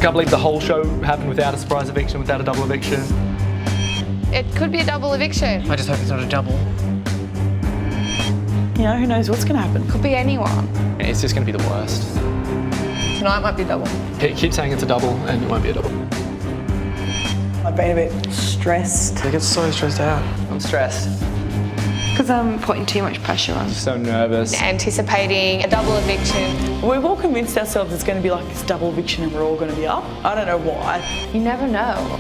Can't believe the whole show happened without a surprise eviction, without a double eviction. It could be a double eviction. I just hope it's not a double. You know, who knows what's going to happen? Could be anyone. It's just going to be the worst. Tonight might be a double. Keep saying it's a double and it won't be a double. I've been a bit stressed. I get so stressed out. I'm stressed. Because I'm putting too much pressure on. So nervous. Anticipating a double eviction. We've all convinced ourselves it's going to be like this double eviction and we're all going to be up. I don't know why. You never know.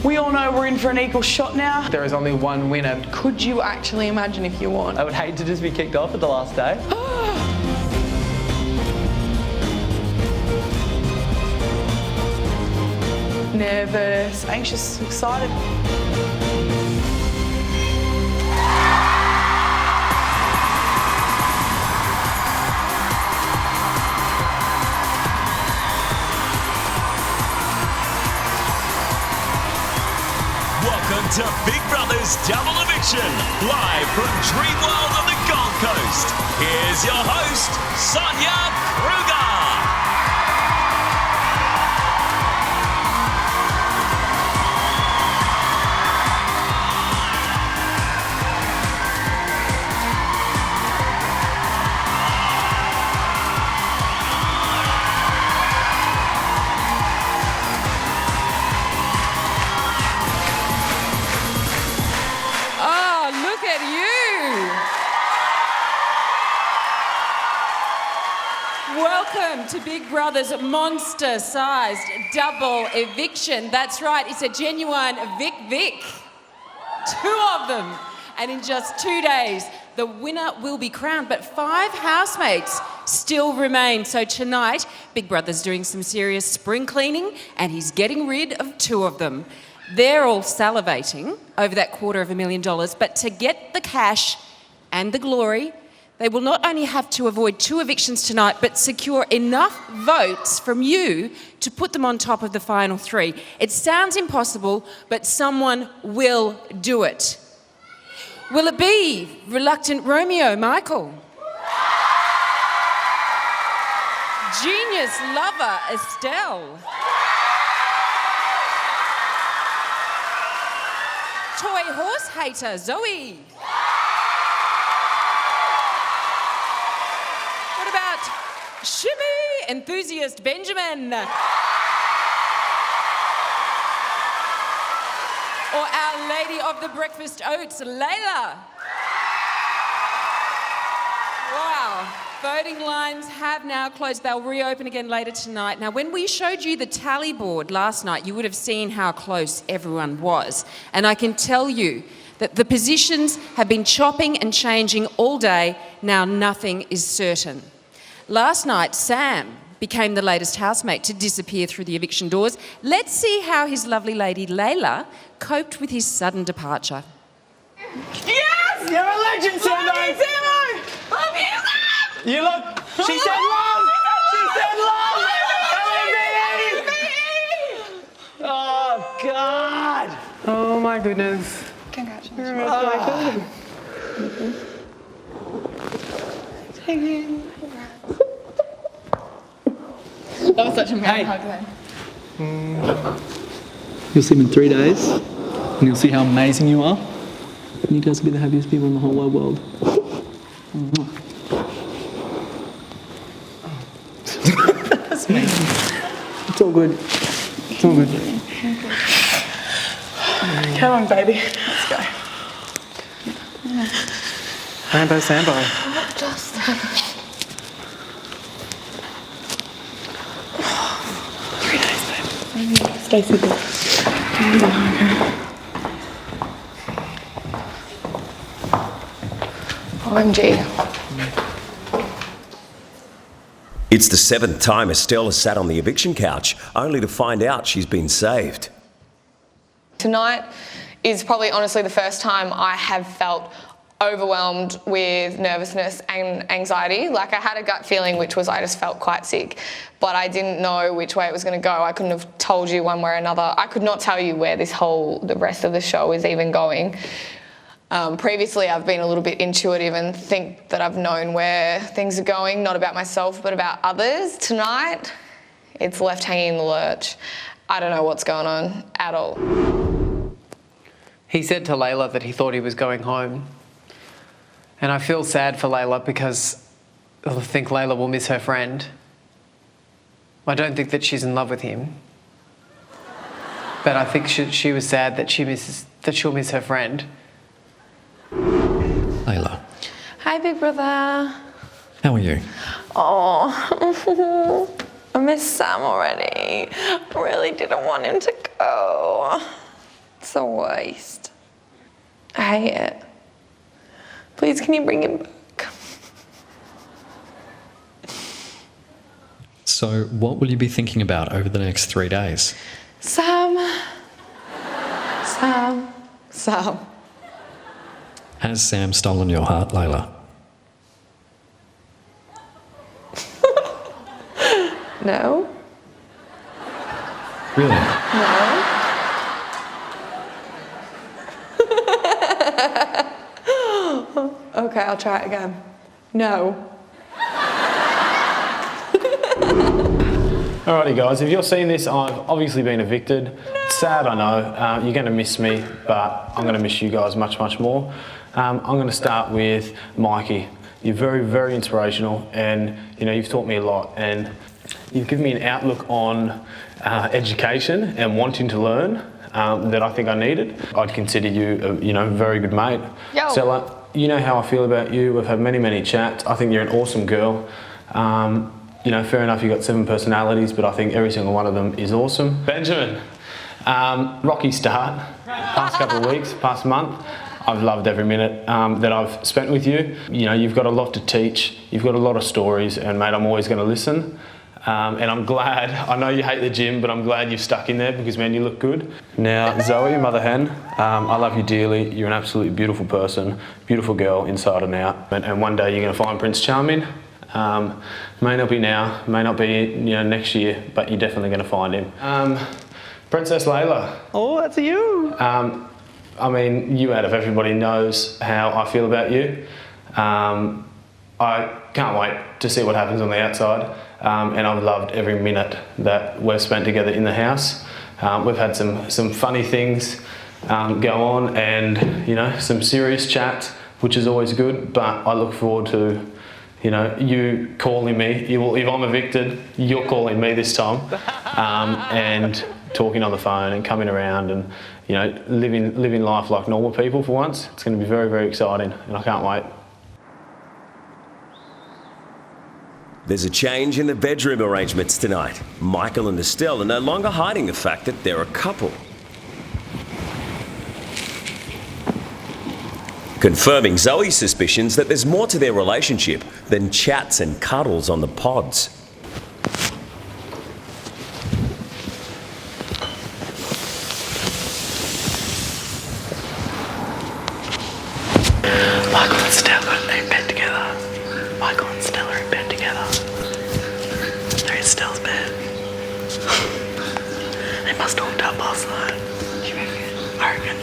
We all know we're in for an equal shot now. There is only one winner. Could you actually imagine if you won? I would hate to just be kicked off at the last day. Nervous, anxious, excited. Welcome to Big Brother's Double Eviction, live from Dream World on the Gold Coast. Here's your host, Sonia Kruger. Look at you! Welcome to Big Brother's monster-sized double eviction. That's right, it's a genuine Vic. 2 of them. And in just 2 days, the winner will be crowned. But 5 housemates still remain. So tonight, Big Brother's doing some serious spring cleaning and he's getting rid of 2 of them. They're all salivating over that $250,000, but to get the cash and the glory, they will not only have to avoid 2 evictions tonight, but secure enough votes from you to put them on top of the final 3. It sounds impossible, but someone will do it. Will it be reluctant Romeo, Michael? Genius lover, Estelle? Toy horse hater, Zoe? What about shimmy enthusiast, Benjamin? Or Our Lady of the Breakfast Oats, Layla? Wow. Voting lines have now closed. They'll reopen again later tonight. Now, when we showed you the tally board last night, you would have seen how close everyone was. And I can tell you that the positions have been chopping and changing all day. Now nothing is certain. Last night, Sam became the latest housemate to disappear through the eviction doors. Let's see how his lovely lady Layla coped with his sudden departure. Yes! You're a legend, Sam! Love you, Samo! Love you, Sam! You look... She said love! She said love! L-A-V-E! Oh, God! Oh my goodness. Congratulations. That was such a man hug then. You'll see him in 3 days and you'll see how amazing you are. And you guys will be the happiest people in the whole wide world. That's me. It's all good. It's all good. Come on, baby. Let's go. Rambo Sambo. Just 3 days, babe. Stay simple. OMG. It's the 7th time Estelle has sat on the eviction couch, only to find out she's been saved. Tonight is probably honestly the first time I have felt overwhelmed with nervousness and anxiety. Like, I had a gut feeling, which was I just felt quite sick, but I didn't know which way it was going to go. I couldn't have told you one way or another. I could not tell you where the rest of the show is even going. Previously, I've been a little bit intuitive and think that I've known where things are going, not about myself, but about others. Tonight, it's left hanging in the lurch. I don't know what's going on at all. He said to Layla that he thought he was going home. And I feel sad for Layla because I think Layla will miss her friend. I don't think that she's in love with him. But I think she was sad that she'll miss her friend. Layla, Hi, big brother. how are you? Oh, I miss Sam already. I really didn't want him to go. It's a waste. I hate it. Please, can you bring him back? So, what will you be thinking about over the next 3 days? Sam. Has Sam stolen your heart, Layla? No. Really? No. Okay, I'll try it again. No. Alrighty guys, if you're seeing this, I've obviously been evicted. It's sad, I know. You're going to miss me, but I'm going to miss you guys much, much more. I'm going to start with Mikey. You're very, very inspirational, and you've taught me a lot, and you've given me an outlook on education and wanting to learn that I think I needed. I'd consider you a very good mate. Yo. Stella, you know how I feel about you. We've had many, many chats. I think you're an awesome girl. Fair enough, you've got 7 personalities, but I think every single one of them is awesome. Benjamin, rocky start. Past couple of weeks, past month, I've loved every minute that I've spent with you. You've got a lot to teach. You've got a lot of stories, and mate, I'm always going to listen. And I'm glad, I know you hate the gym, but I'm glad you've stuck in there because, man, you look good. Now, Zoe, mother hen, I love you dearly. You're an absolutely beautiful person, beautiful girl inside and out. And one day you're going to find Prince Charming. May not be now, may not be next year, but you're definitely going to find him. Princess Layla. Oh, that's you. You out of everybody knows how I feel about you. I can't wait to see what happens on the outside, and I've loved every minute that we've spent together in the house. We've had some funny things go on, and some serious chats, which is always good, but I look forward to you calling me. If I'm evicted, you're calling me this time, and talking on the phone and coming around and living life like normal people for once. It's going to be very, very exciting, and I can't wait. There's a change in the bedroom arrangements tonight. Michael and Estelle are no longer hiding the fact that they're a couple. Confirming Zoe's suspicions that there's more to their relationship than chats and cuddles on the pods. Michael and Stella are in bed together. Michael and Stella are in bed together. They're in Stella's bed. They must have hooked up last night. You reckon? I reckon.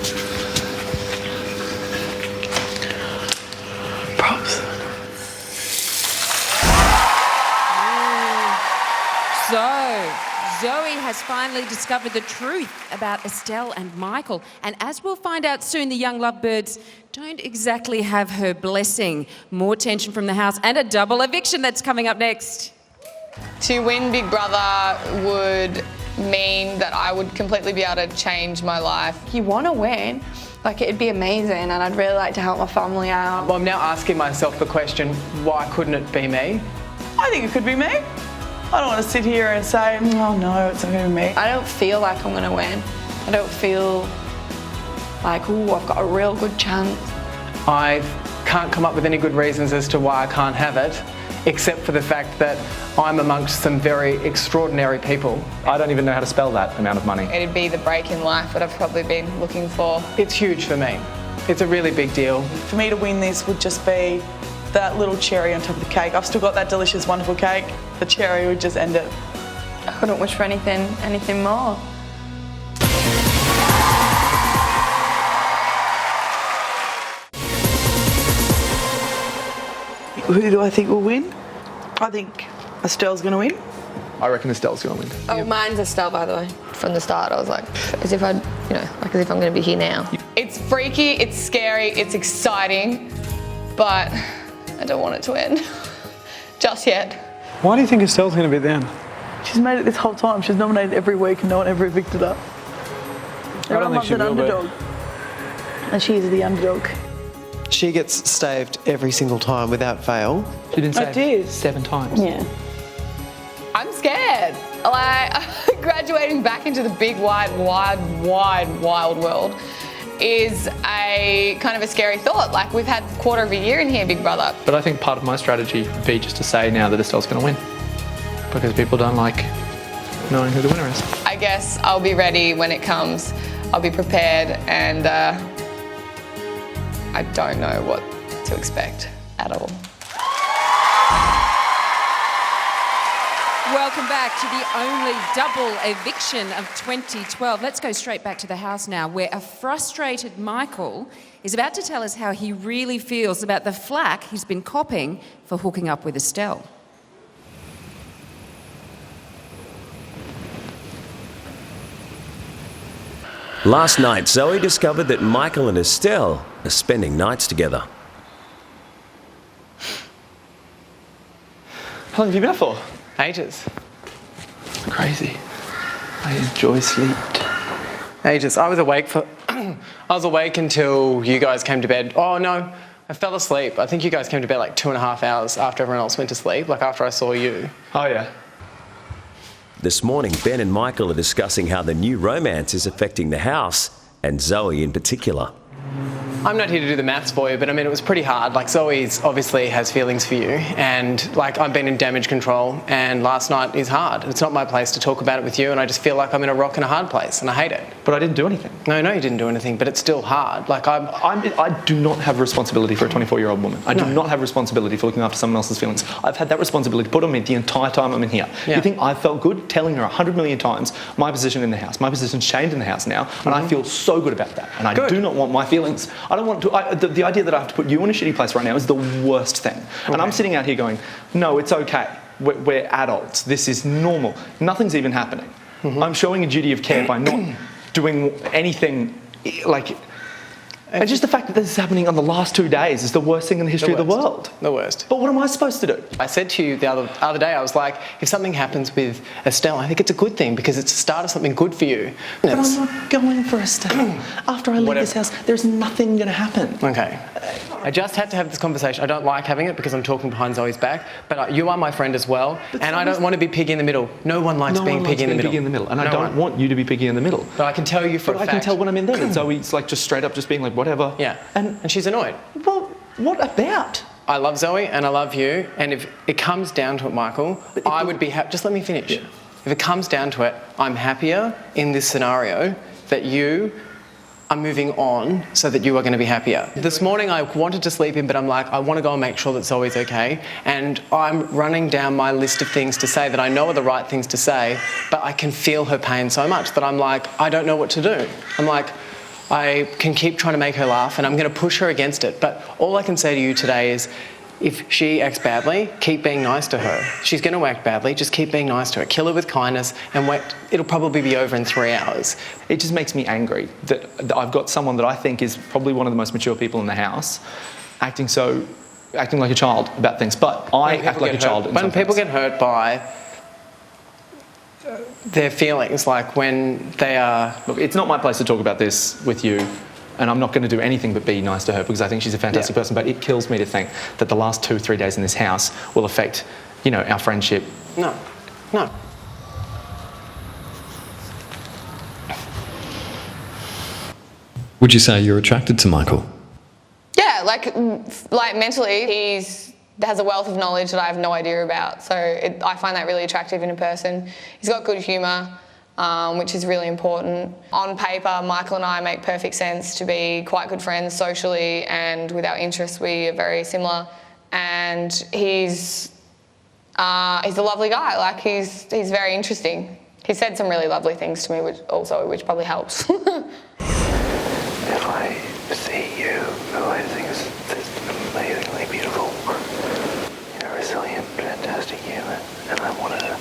Props. So, Zoe has finally discovered the truth about Estelle and Michael. And as we'll find out soon, the young lovebirds don't exactly have her blessing. More tension from the house and a double eviction that's coming up next. To win Big Brother would mean that I would completely be able to change my life. You want to win? It'd be amazing, and I'd really like to help my family out. Well, I'm now asking myself the question, why couldn't it be me? I think it could be me. I don't want to sit here and say, oh no, it's not going to be me. I don't feel like I'm going to win. I don't feel like, ooh, I've got a real good chance. I can't come up with any good reasons as to why I can't have it, except for the fact that I'm amongst some very extraordinary people. I don't even know how to spell that amount of money. It'd be the break in life that I've probably been looking for. It's huge for me. It's a really big deal. For me to win this would just be that little cherry on top of the cake. I've still got that delicious, wonderful cake. The cherry would just end it. I couldn't wish for anything more. Who do I think will win? I think Estelle's going to win. I reckon Estelle's going to win. Oh, mine's Estelle, by the way. From the start, I was like, as if I'm going to be here now. It's freaky, it's scary, it's exciting, but I don't want it to end just yet. Why do you think Estelle's going to be at the end? She's made it this whole time. She's nominated every week and no one ever evicted her. Everyone loves an underdog. And she is the underdog. She gets staved every single time without fail. She didn't I say did. 7 times. Yeah. I'm scared. Like, graduating back into the big, wide world is a kind of a scary thought. Like, we've had a quarter of a year in here, Big Brother. But I think part of my strategy would be just to say now that Estelle's going to win. Because people don't like knowing who the winner is. I guess I'll be ready when it comes. I'll be prepared, and I don't know what to expect at all. Welcome back to the only double eviction of 2012. Let's go straight back to the house now, where a frustrated Michael is about to tell us how he really feels about the flack he's been copping for hooking up with Estelle. Last night, Zoe discovered that Michael and Estelle are spending nights together. How long have you been up for? Ages. Crazy. I enjoy sleep. Ages. I was awake until you guys came to bed. Oh no, I fell asleep. I think you guys came to bed like 2.5 hours after everyone else went to sleep, like after I saw you. Oh yeah. This morning, Ben and Michael are discussing how the new romance is affecting the house, and Zoe in particular. I'm not here to do the maths for you, but I mean, it was pretty hard. Like, Zoe's obviously has feelings for you, and like, I've been in damage control, and last night is hard. It's not my place to talk about it with you, and I just feel like I'm in a rock and a hard place, and I hate it. But I didn't do anything. No, you didn't do anything, but it's still hard. Like, I do not have responsibility for a 24-year-old woman. I do not have responsibility for looking after someone else's feelings. I've had that responsibility put on me the entire time I'm in here. Yeah. You think I felt good telling her 100 million times my position in the house? My position's changed in the house now, and I feel so good about that. And I do not want my feelings. I don't want to. The idea that I have to put you in a shitty place right now is the worst thing. Okay. And I'm sitting out here going, no, it's okay. We're adults. This is normal. Nothing's even happening. I'm showing a duty of care by not doing anything like... And just the fact that this is happening on the last 2 days is the worst thing in the history of the world. The worst. But what am I supposed to do? I said to you the other day, I was like, if something happens with Estelle, I think it's a good thing because it's the start of something good for you. But I'm not going for Estelle. After I leave this house, there's nothing going to happen. Okay. I just had to have this conversation. I don't like having it because I'm talking behind Zoe's back, but you are my friend as well, and I don't want to be piggy in the middle. No one likes being piggy in the middle. And I don't want you to be piggy in the middle. But I can tell you for a fact. I can tell when I'm in there that Zoe's like just straight up just being like, whatever. Yeah. And she's annoyed. Well, what about? I love Zoe and I love you, and if it comes down to it, Michael, I would be happy. Just let me finish. Yeah. If it comes down to it, I'm happier in this scenario that you are moving on so that you are going to be happier. This morning I wanted to sleep in, but I'm like, I want to go and make sure that Zoe's okay. And I'm running down my list of things to say that I know are the right things to say, but I can feel her pain so much that I'm like, I don't know what to do. I'm like, I can keep trying to make her laugh and I'm going to push her against it. But all I can say to you today is, if she acts badly, keep being nice to her. She's going to act badly, just keep being nice to her. Kill her with kindness and wait. It'll probably be over in 3 hours. It just makes me angry that I've got someone that I think is probably one of the most mature people in the house acting like a child about things. But I act like a child. When people get hurt by their feelings, like when they are... Look, it's not my place to talk about this with you, and I'm not going to do anything but be nice to her because I think she's a fantastic person, but it kills me to think that the last 2-3 days in this house will affect, our friendship. No. Would you say you're attracted to Michael? Yeah, like mentally, he has a wealth of knowledge that I have no idea about. So I find that really attractive in a person. He's got good humour, which is really important. On paper, Michael and I make perfect sense to be quite good friends socially, and with our interests, we are very similar. And he's a lovely guy. Like he's very interesting. He said some really lovely things to me, which probably helps. If I see you, who I think is amazingly beautiful, close to you and I want to,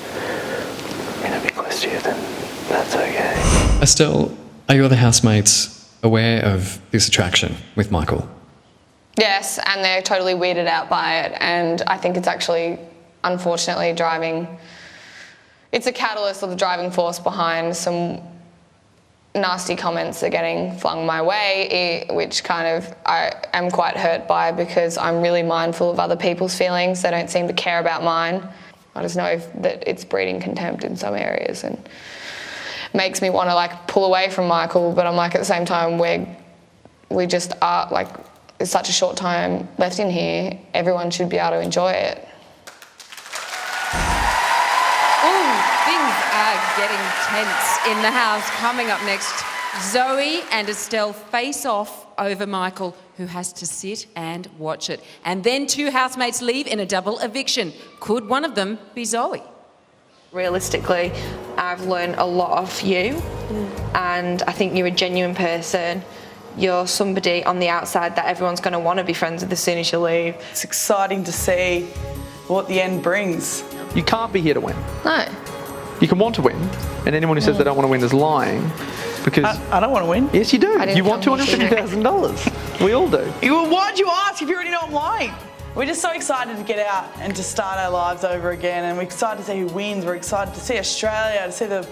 be close to you, then that's okay. Estelle, are your other housemates aware of this attraction with Michael? Yes, and they're totally weirded out by it, and I think it's actually, unfortunately, it's a catalyst or the driving force behind some nasty comments that are getting flung my way, which kind of I am quite hurt by because I'm really mindful of other people's feelings. They don't seem to care about mine. I just know that it's breeding contempt in some areas and makes me want to pull away from Michael, but I'm at the same time we just are there's such a short time left in here, everyone should be able to enjoy it. Ooh, things are getting tense in the house. Coming up next, Zoe and Estelle face off over Michael, who has to sit and watch it. And then 2 housemates leave in a double eviction. Could one of them be Zoe? Realistically, I've learned a lot of you, and I think you're a genuine person. You're somebody on the outside that everyone's going to want to be friends with as soon as you leave. It's exciting to see what the end brings. You can't be here to win. No. You can want to win, and anyone who says they don't want to win is lying. Because I don't want to win. Yes, you do. You want $250,000. We all do. Why'd you ask if you already know I'm lying? We're just so excited to get out and to start our lives over again, and we're excited to see who wins. We're excited to see Australia, to see the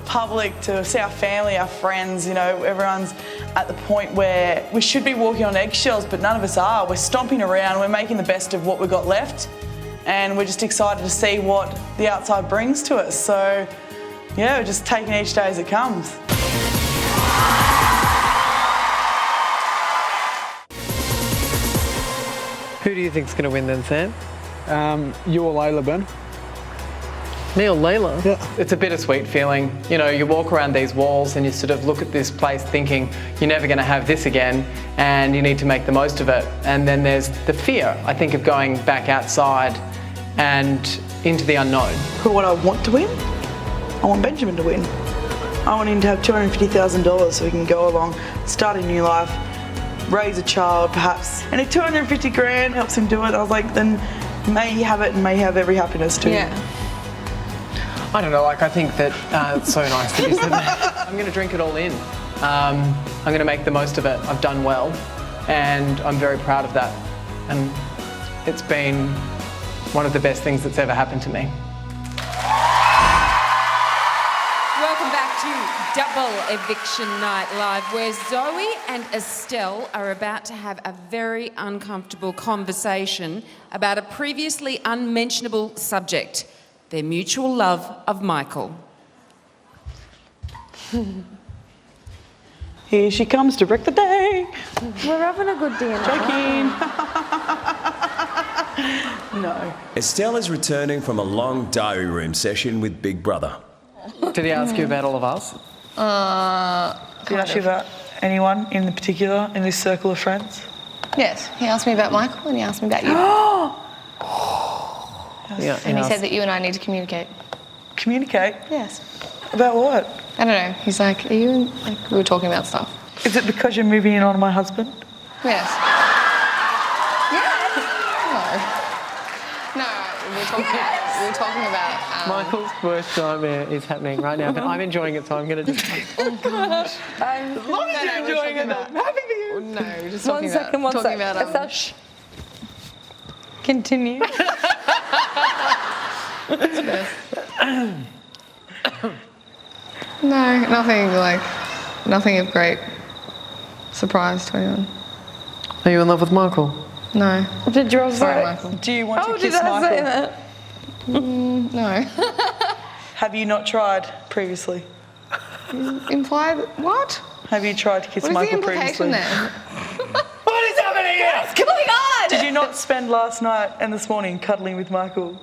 public, to see our family, our friends. Everyone's at the point where we should be walking on eggshells, but none of us are. We're stomping around, we're making the best of what we've got left, and we're just excited to see what the outside brings to us. So, yeah, we're just taking each day as it comes. Who do you think's going to win then, Sam? You or Layla, Ben? Me or Layla? Yeah. It's a bittersweet feeling. You walk around these walls and you sort of look at this place thinking you're never going to have this again and you need to make the most of it. And then there's the fear, I think, of going back outside and into the unknown. Who what I want to win? I want Benjamin to win. I want him to have $250,000 so he can go along, start a new life, raise a child perhaps. And if 250 grand helps him do it, I was like, then may he have it and may he have every happiness too. Yeah. I don't know, I think that it's so nice that you said that. I'm going to drink it all in. I'm going to make the most of it. I've done well and I'm very proud of that. And it's been one of the best things that's ever happened to me. Welcome back to Double Eviction Night Live, where Zoe and Estelle are about to have a very uncomfortable conversation about a previously unmentionable subject, their mutual love of Michael. Here she comes to wreck the day. We're having a good day. Joking. No. Estelle is returning from a long diary room session with Big Brother. Did he ask you about all of us? Did he ask you about anyone in particular in this circle of friends? Yes, he asked me about Michael and he asked me about you. Yeah, And he said that you and I need to communicate. Communicate? Yes. About what? I don't know. He's like, are you in, we were talking about stuff. Is it because you're moving in on my husband? Yes. No. No, we were talking about... Michael's worst nightmare is happening right now, but I'm enjoying it, so I'm going to just... Oh, gosh. As long as you're enjoying it, I'm happy for you. No, we're just talking about... Continue. No, nothing of great surprise to anyone. Are you in love with Michael? No. Did you also Sorry, Michael. Do you want to kiss did I Michael? say that? No. Have you not tried previously? Implied what? Have you tried to kiss What is Michael the previously? implication there? What is happening here? What's going on? Did you not spend last night and this morning cuddling with Michael?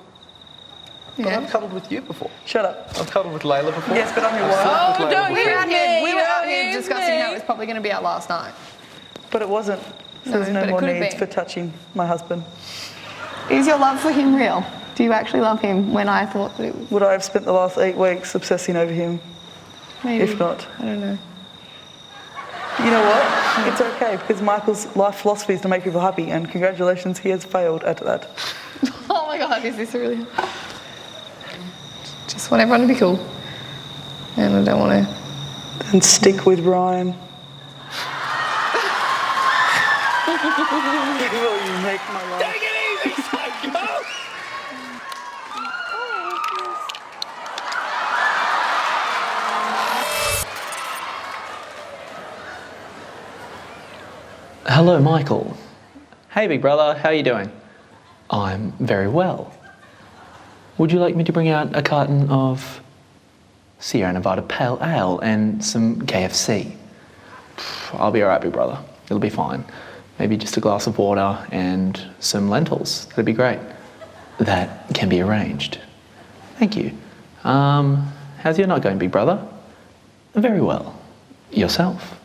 But I've cuddled with you before. Shut up. I've cuddled with Layla before. Yes, but I'm your wife. Oh, don't We were out use here me. discussing how it was probably going to be out last night. But it wasn't. So No, there's but no it more could have needs been. for touching my husband. Is your love for him real? Do you actually love him when I thought that it was... Would I have spent the last 8 weeks obsessing over him? Maybe. If not. I don't know. You know what? It's okay because Michael's life philosophy is to make people happy, and congratulations, he has failed at that. Oh my God, is this really... Just want everyone to be cool. And I don't want to... And stick with Ryan. You make my life. Take it easy, psycho! Hello, Michael. Hey, big brother, how are you doing? I'm very well. Would you like me to bring out a carton of Sierra Nevada Pale Ale and some KFC? I'll be alright, big brother. It'll be fine. Maybe just a glass of water and some lentils. That'd be great. That can be arranged. Thank you. How's your night going, big brother? Very well. Yourself?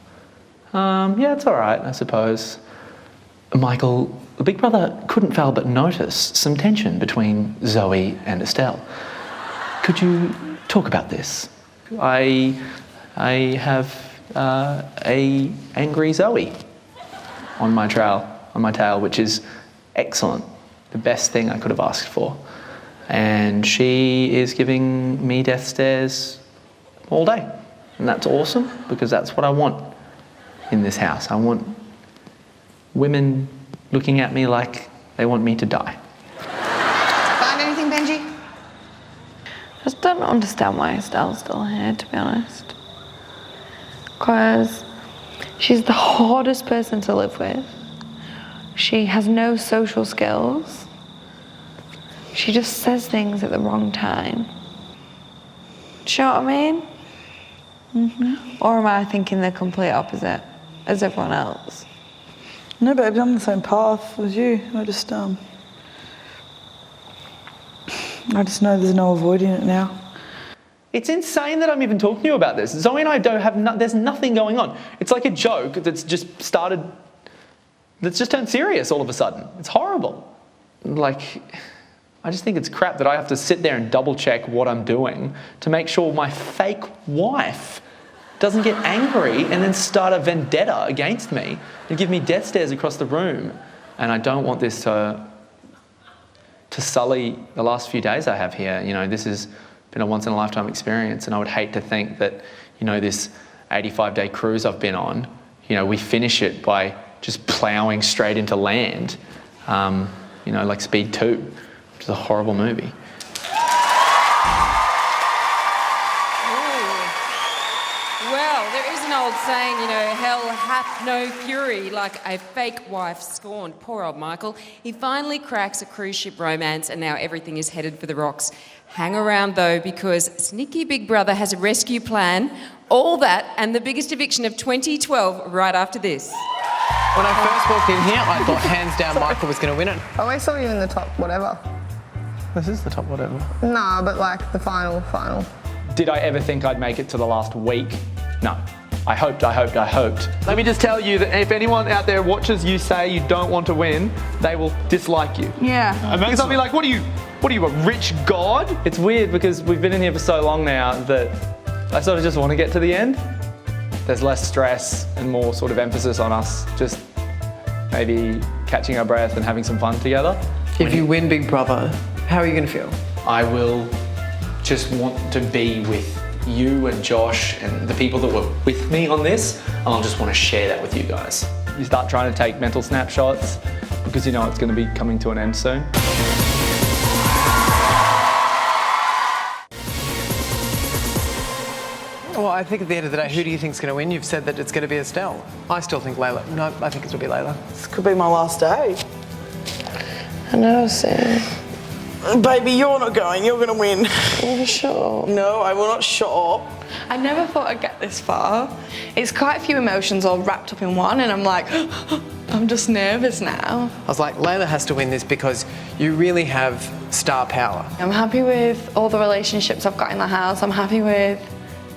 Yeah, it's alright, I suppose. Michael, the big brother couldn't fail but notice some tension between Zoe and Estelle. Could you talk about this? I have a angry Zoe on my tail, which is excellent. The best thing I could have asked for. And she is giving me death stares all day. And that's awesome, because that's what I want in this house. I want women looking at me like they want me to die. Find anything, Benji? I just don't understand why Estelle's still here, to be honest. Because she's the hardest person to live with. She has no social skills. She just says things at the wrong time. Do you know what I mean? Mm-hmm. Or am I thinking the complete opposite, as everyone else? No, babe, I'm on the same path as you. I just know there's no avoiding it now. It's insane that I'm even talking to you about this. Zoe and I don't have, there's nothing going on. It's like a joke that's just turned serious all of a sudden. It's horrible. Like, I just think it's crap that I have to sit there and double check what I'm doing to make sure my fake wife doesn't get angry and then start a vendetta against me and give me death stares across the room. And I don't want this to sully the last few days I have here. You know, this has been a once-in-a-lifetime experience, and I would hate to think that, you know, this 85-day cruise I've been on, you know, we finish it by just ploughing straight into land, you know, like Speed 2, which is a horrible movie. Well, there is an old saying, you know, hell hath no fury like a fake wife scorned. Poor old Michael. He finally cracks a cruise ship romance, and now everything is headed for the rocks. Hang around though, because sneaky big brother has a rescue plan. All that and the biggest eviction of 2012 right after this. When I first walked in here, I thought hands down Michael was going to win it. I always saw you in the top whatever. This is the top whatever. Nah, but like the final. Did I ever think I'd make it to the last week? No. I hoped. Let me just tell you that if anyone out there watches you say you don't want to win, they will dislike you. Yeah. Because I'll be like, what are you, a rich god? It's weird because we've been in here for so long now that I sort of just want to get to the end. There's less stress and more sort of emphasis on us just maybe catching our breath and having some fun together. If you win Big Brother, how are you going to feel? I will just want to be with you and Josh and the people that were with me on this, and I'll just want to share that with you guys. You start trying to take mental snapshots because you know it's going to be coming to an end soon. Well, I think at the end of the day, who do you think's going to win? You've said that it's going to be Estelle. I still think Layla. No, I think it'll be Layla. This could be my last day. I know, Sam. Baby, you're not going. You're going to win. Are you sure? No, I will not shut up. I never thought I'd get this far. It's quite a few emotions all wrapped up in one, and I'm like, I'm just nervous now. I was like, Layla has to win this because you really have star power. I'm happy with all the relationships I've got in the house. I'm happy with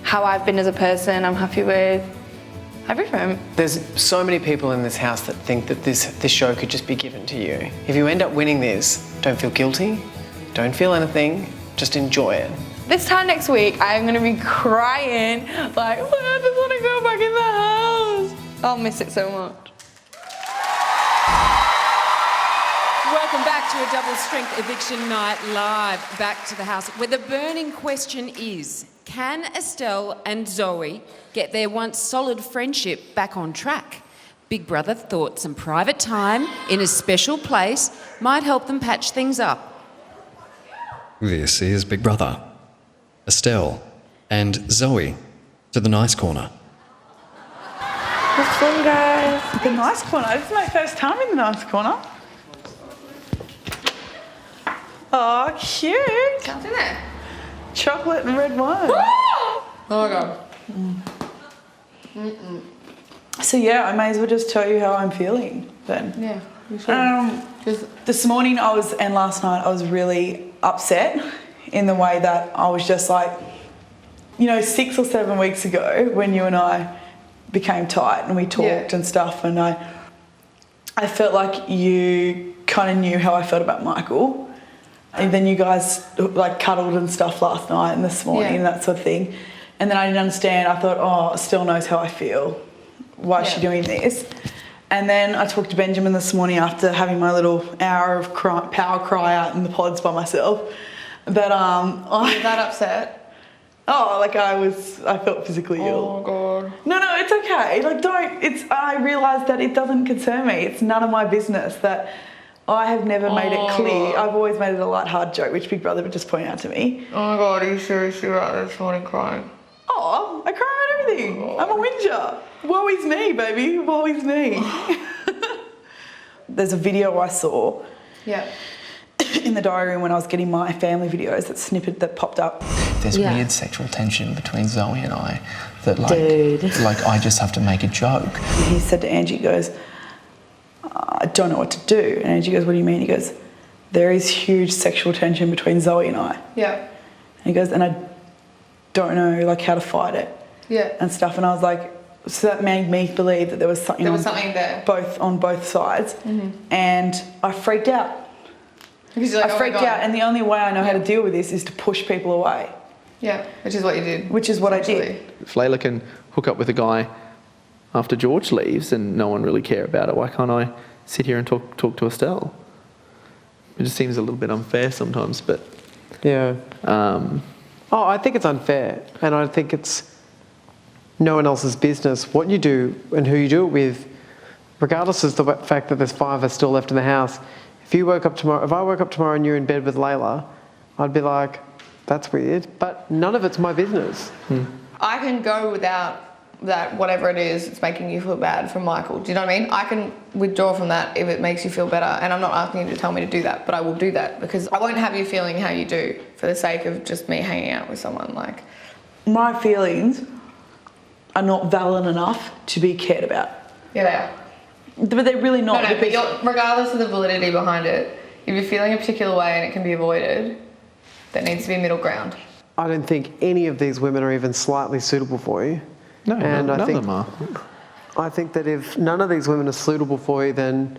how I've been as a person. I'm happy with everything. There's so many people in this house that think that this show could just be given to you. If you end up winning this, don't feel guilty, don't feel anything, just enjoy it. This time next week, I'm going to be crying, like, oh, I just want to go back in the house. I'll miss it so much. Welcome back to a double strength eviction night live back to the house where the burning question is, can Estelle and Zoe get their once solid friendship back on track? Big Brother thought some private time in a special place might help them patch things up. This is Big Brother. Estelle and Zoe to the nice corner. What's fun, guys? The nice corner. This is my first time in the nice corner. Oh, cute. What's in there? Chocolate and red wine. Oh my god. So yeah, I may as well just tell you how I'm feeling then. Yeah, you should. This morning and last night I was really upset in the way that I was just like, 6 or 7 weeks ago when you and I became tight and we talked and stuff, and I felt like you kind of knew how I felt about Michael, and then you guys like cuddled and stuff last night and this morning and that sort of thing, and then I didn't understand. I thought, oh, Estelle knows how I feel. Why is she doing this? And then I talked to Benjamin this morning after having my little hour of power cry out in the pods by myself. That Were you that upset? Oh, like I felt physically ill. Oh god. No, it's okay. I realise that it doesn't concern me. It's none of my business. That I have never made it clear. I've always made it a light-hearted joke, which Big Brother would just point out to me. Oh my god, are you seriously right this morning crying? Oh, I cry at everything. I'm a whinger. Woe is me, baby. Woe is me. There's a video I saw. Yeah. In the diary room when I was getting my family videos, that snippet that popped up. There's weird sexual tension between Zoe and I that Dude. I just have to make a joke. And he said to Angie, he goes, I don't know what to do. And Angie goes, what do you mean? He goes, there is huge sexual tension between Zoe and I. Yeah. And he goes, and I don't know how to fight it. Yeah. And stuff. And I was like, so that made me believe that there was something there. on both sides. Mm-hmm. And I freaked out. Because you're like, I freaked out, and the only way I know how to deal with this is to push people away. Yeah, which is what you did. Which is what I did. If Layla can hook up with a guy after George leaves and no one really care about it, why can't I sit here and talk to Estelle? It just seems a little bit unfair sometimes, but... Yeah. I think it's unfair, and I think it's no one else's business what you do and who you do it with, regardless of the fact that there's 5 of us still left in the house. If I woke up tomorrow and you're in bed with Layla, I'd be like, that's weird, but none of it's my business. I can go without that, whatever it is, it's making you feel bad from Michael. Do you know what I mean? I can withdraw from that if it makes you feel better, and I'm not asking you to tell me to do that, but I will do that because I won't have you feeling how you do for the sake of just me hanging out with someone. My feelings are not valid enough to be cared about. Yeah, they are. But they're really not. No, but regardless of the validity behind it, if you're feeling a particular way and it can be avoided, there needs to be a middle ground. I don't think any of these women are even slightly suitable for you. No, none of them are. I think that if none of these women are suitable for you, then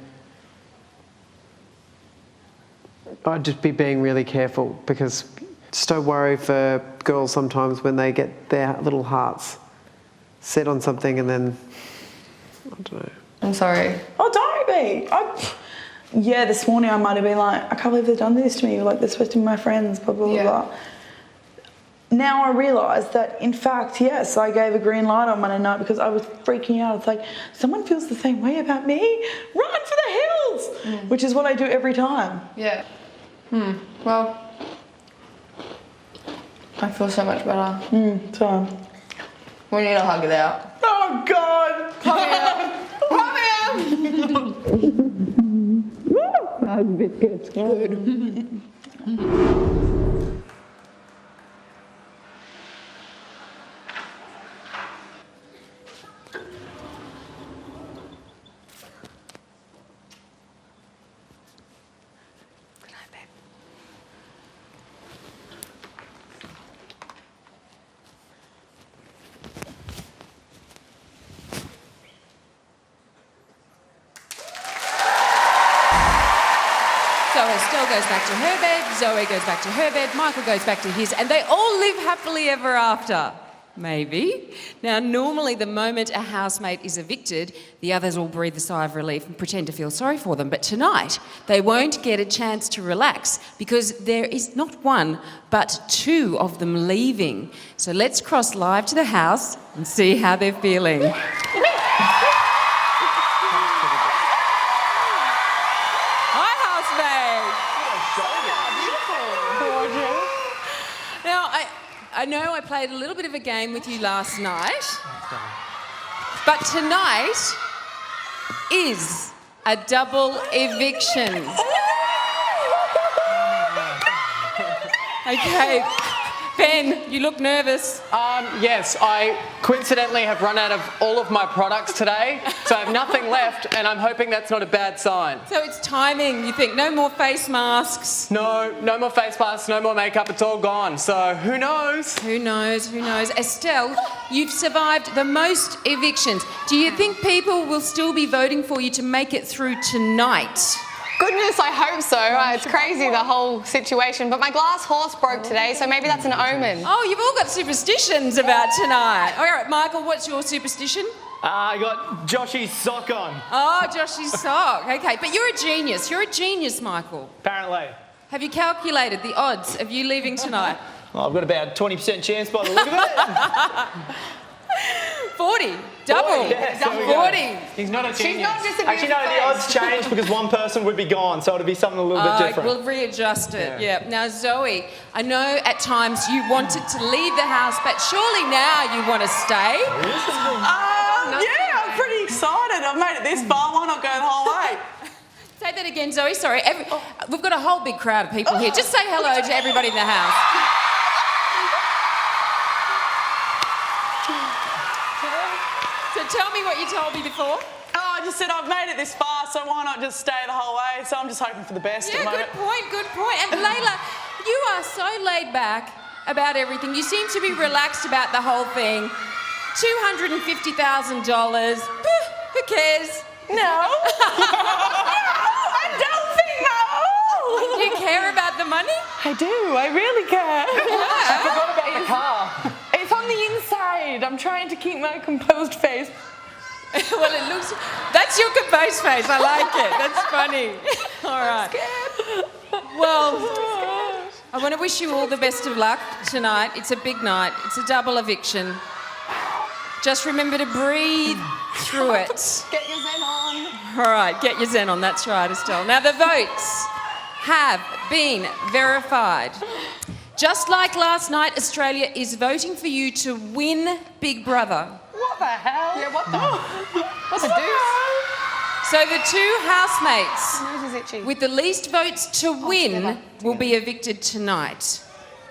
I'd just be being really careful, because just don't worry for girls sometimes when they get their little hearts set on something and then, I don't know. I'm sorry. Oh, don't be. This morning I might have been like, I can't believe they've done this to me. They're supposed to be my friends, blah, blah, blah. Now I realise that, in fact, yes, I gave a green light on Monday night because I was freaking out. It's like, someone feels the same way about me? Run for the hills! Which is what I do every time. Yeah. Well, I feel so much better. So we need to hug it out. Oh, God! Hug it out! Hug it out! Hug biscuits. Good. Estelle goes back to her bed, Zoe goes back to her bed, Michael goes back to his, and they all live happily ever after. Maybe. Now, normally the moment a housemate is evicted, the others all breathe a sigh of relief and pretend to feel sorry for them. But tonight, they won't get a chance to relax because there is not one, but two of them leaving. So let's cross live to the house and see how they're feeling. Hi, housemate. Now, I know I played a little bit of a game with you last night, but tonight is a double eviction. Okay, Ben, you look nervous. Yes, I coincidentally have run out of all of my products today, so I have nothing left, and I'm hoping that's not a bad sign. So it's timing, you think? No more face masks? No more face masks, no more makeup, it's all gone. So who knows? Who knows? Estelle, you've survived the most evictions. Do you think people will still be voting for you to make it through tonight? Goodness, I hope so. It's crazy, the whole situation. But my glass horse broke today, so maybe that's an omen. Oh, you've all got superstitions about tonight. All right, Michael, what's your superstition? I got Joshy's sock on. Oh, Joshy's sock. Okay, but you're a genius. You're a genius, Michael. Apparently. Have you calculated the odds of you leaving tonight? Well, I've got about a 20% chance by the look of it. 40. Double. Yes, 40. He's not a genius. She's not just a Actually, no, the odds change because one person would be gone, so it'd be something a little bit different. We'll readjust it, yeah. Now, Zoe, I know at times you wanted to leave the house, but surely now you want to stay? Yeah, I'm pretty excited. I've made it this far. Why not go the whole way? Say that again, Zoe. Sorry. We've got a whole big crowd of people here. Just say hello to everybody in the house. So tell me what you told me before. Oh, I just said I've made it this far, so why not just stay the whole way? So I'm just hoping for the best at the moment. Good point. And Layla, you are so laid back about everything. You seem to be relaxed about the whole thing. $250,000. Who cares? No. I don't think no. Do you care about the money? I do. I really care. I forgot about the car. It's on the inside. I'm trying to keep my composed face. Well, it looks... That's your composed face. I like it. That's funny. All right. Well, I want to wish you all the best of luck tonight. It's a big night. It's a double eviction. Just remember to breathe through it. Get your zen on. All right, get your zen on. That's right, Estelle. Now, the votes have been verified. Just like last night, Australia is voting for you to win Big Brother. What the hell? Yeah, what the? What's a deuce? So the two housemates My nose is itchy. with the least votes to win will be evicted tonight.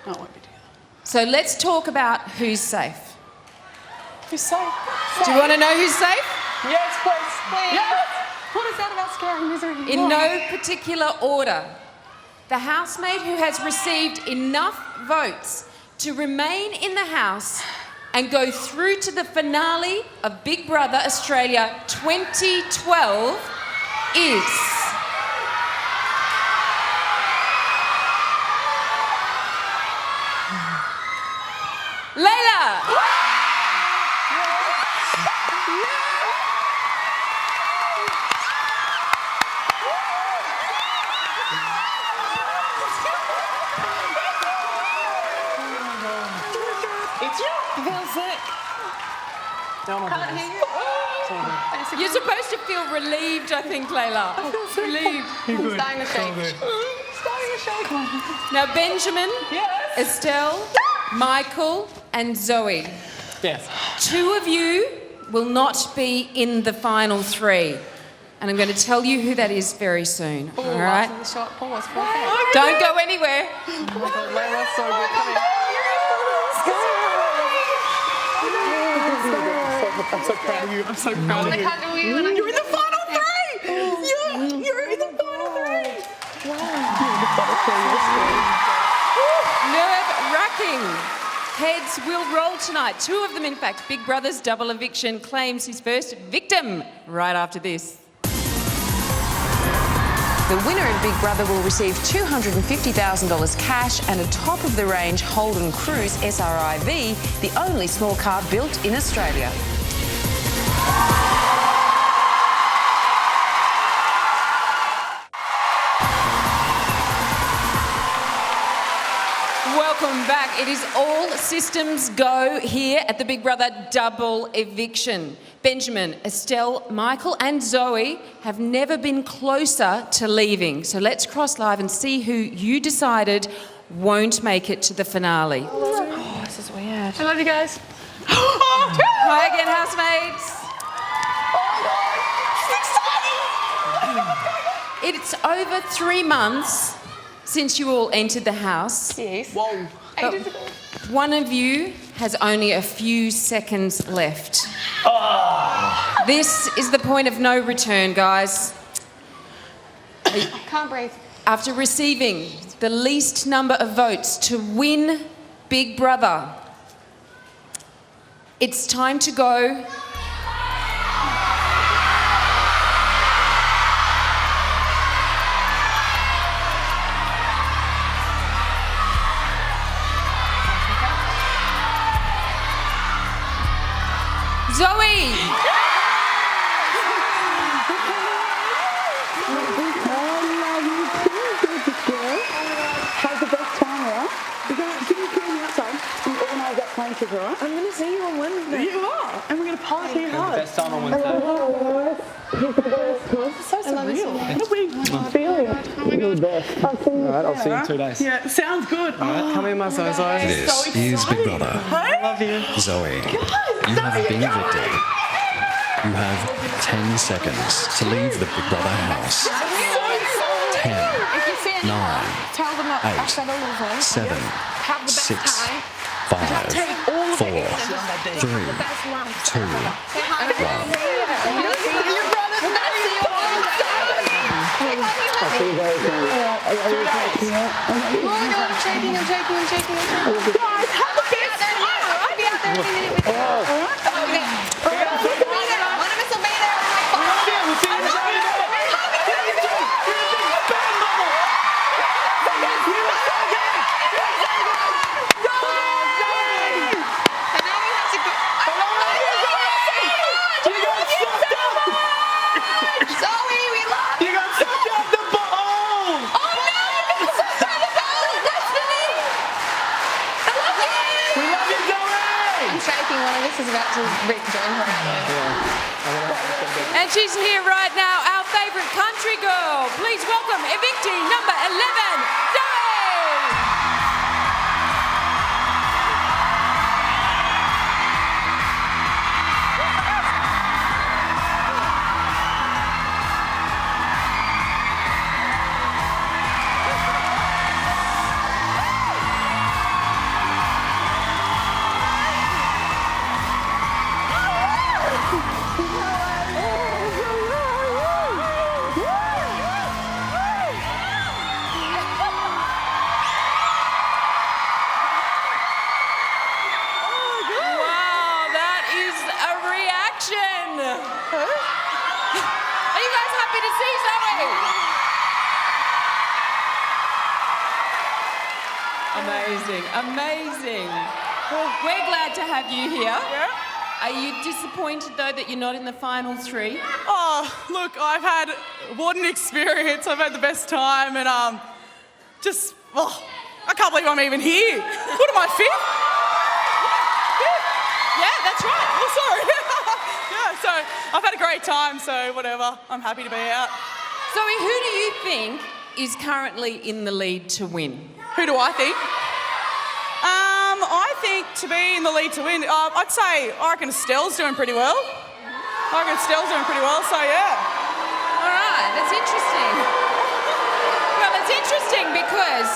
No, it won't be together. So let's talk about who's safe. Who's safe? Do you want to know who's safe? Yes, please. Yes. What is that about scaring misery? In no particular order. The housemate who has received enough votes to remain in the house and go through to the finale of Big Brother Australia 2012 is... Layla! I feel sick. Can't hear you. You're supposed to feel relieved, I think, Layla. Relieved. I'm starting to shake. Starting to shake. Now, Benjamin, Estelle, Michael, and Zoe. Yes. Two of you will not be in the final three. And I'm going to tell you who that is very soon. Ooh, all right? after the short pause. Don't go anywhere. Layla's so good. Come here. I'm so proud of you. I'm so proud of you. You're in the final three! You're in the final three! Nerve-wracking. Heads will roll tonight. Two of them, in fact. Big Brother's double eviction claims his first victim right after this. The winner of Big Brother will receive $250,000 cash and a top-of-the-range Holden Cruise SRIV, the only small car built in Australia. Welcome back. It is all systems go here at the Big Brother double eviction. Benjamin, Estelle, Michael and Zoe have never been closer to leaving. So let's cross live and see who you decided won't make it to the finale. Oh, this is weird. I love you guys. Hi again, housemates. It's over 3 months since you all entered the house. Yes. Whoa. One of you has only a few seconds left. Oh. This is the point of no return, guys. Can't breathe. After receiving the least number of votes to win Big Brother, it's time to go. Zoe! I love you too, gorgeous girl. Have the best time, right? We're going to go outside and organise that plane trip, right? I'm going to see you on Wednesday. You are. And we're going to party hard. Best time on Wednesday. So surreal. What a weird feeling. You're the best. I'll see you. All right, I'll see you in 2 days. Yeah, sounds good. Come in, my Zoe. This is Big Brother. I love you. Zoe, you have been evicted. You have 10 seconds to leave the Big Brother house. 10, 9, 8, 7, 6, 5, 4, 3, 2, 1. I'll see you very soon. I'm shaking. Guys, have the best time. I'll be out there in a minute with you. All right? One of us will be there. We'll see you in 2 days. Is about to join her. And she's here right now, our favourite country girl. Please welcome evictee number 11, Zoe! Amazing. We're glad to have you here. Yeah. Are you disappointed, though, that you're not in the final 3? Oh, look, I've had what an experience. I've had the best time and I can't believe I'm even here. What am I, 5th? Yeah, that's right. Oh, sorry. Yeah, so I've had a great time, so whatever. I'm happy to be out. Zoe, who do you think is currently in the lead to win? Who do I think? I think to be in the lead to win, I reckon Estelle's doing pretty well. So yeah. All right, that's interesting. Well, it's interesting because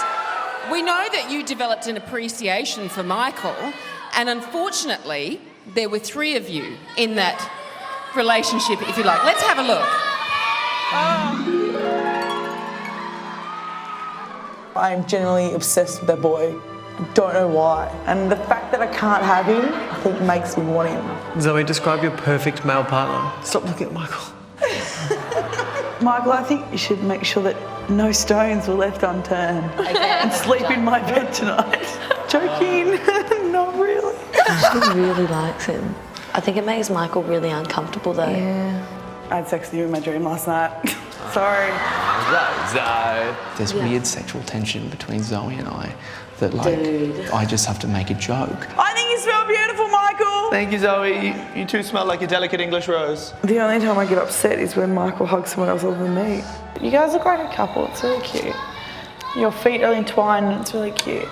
we know that you developed an appreciation for Michael, and unfortunately, there were 3 of you in that relationship, if you like. Let's have a look. I'm genuinely obsessed with that boy. Don't know why. And the fact that I can't have him, I think makes me want him. Zoe, describe your perfect male partner. Stop looking at Michael. Michael, I think you should make sure that no stones were left unturned and sleep in my bed tonight. Joking, not really. She really likes him. I think it makes Michael really uncomfortable though. Yeah. I had sex with you in my dream last night. Sorry. There's weird sexual tension between Zoe and I that, like, I just have to make a joke. I think you smell beautiful, Michael. Thank you, Zoe. You two smell like a delicate English rose. The only time I get upset is when Michael hugs someone else other than me. You guys look like a couple. It's really cute. Your feet are entwined and it's really cute.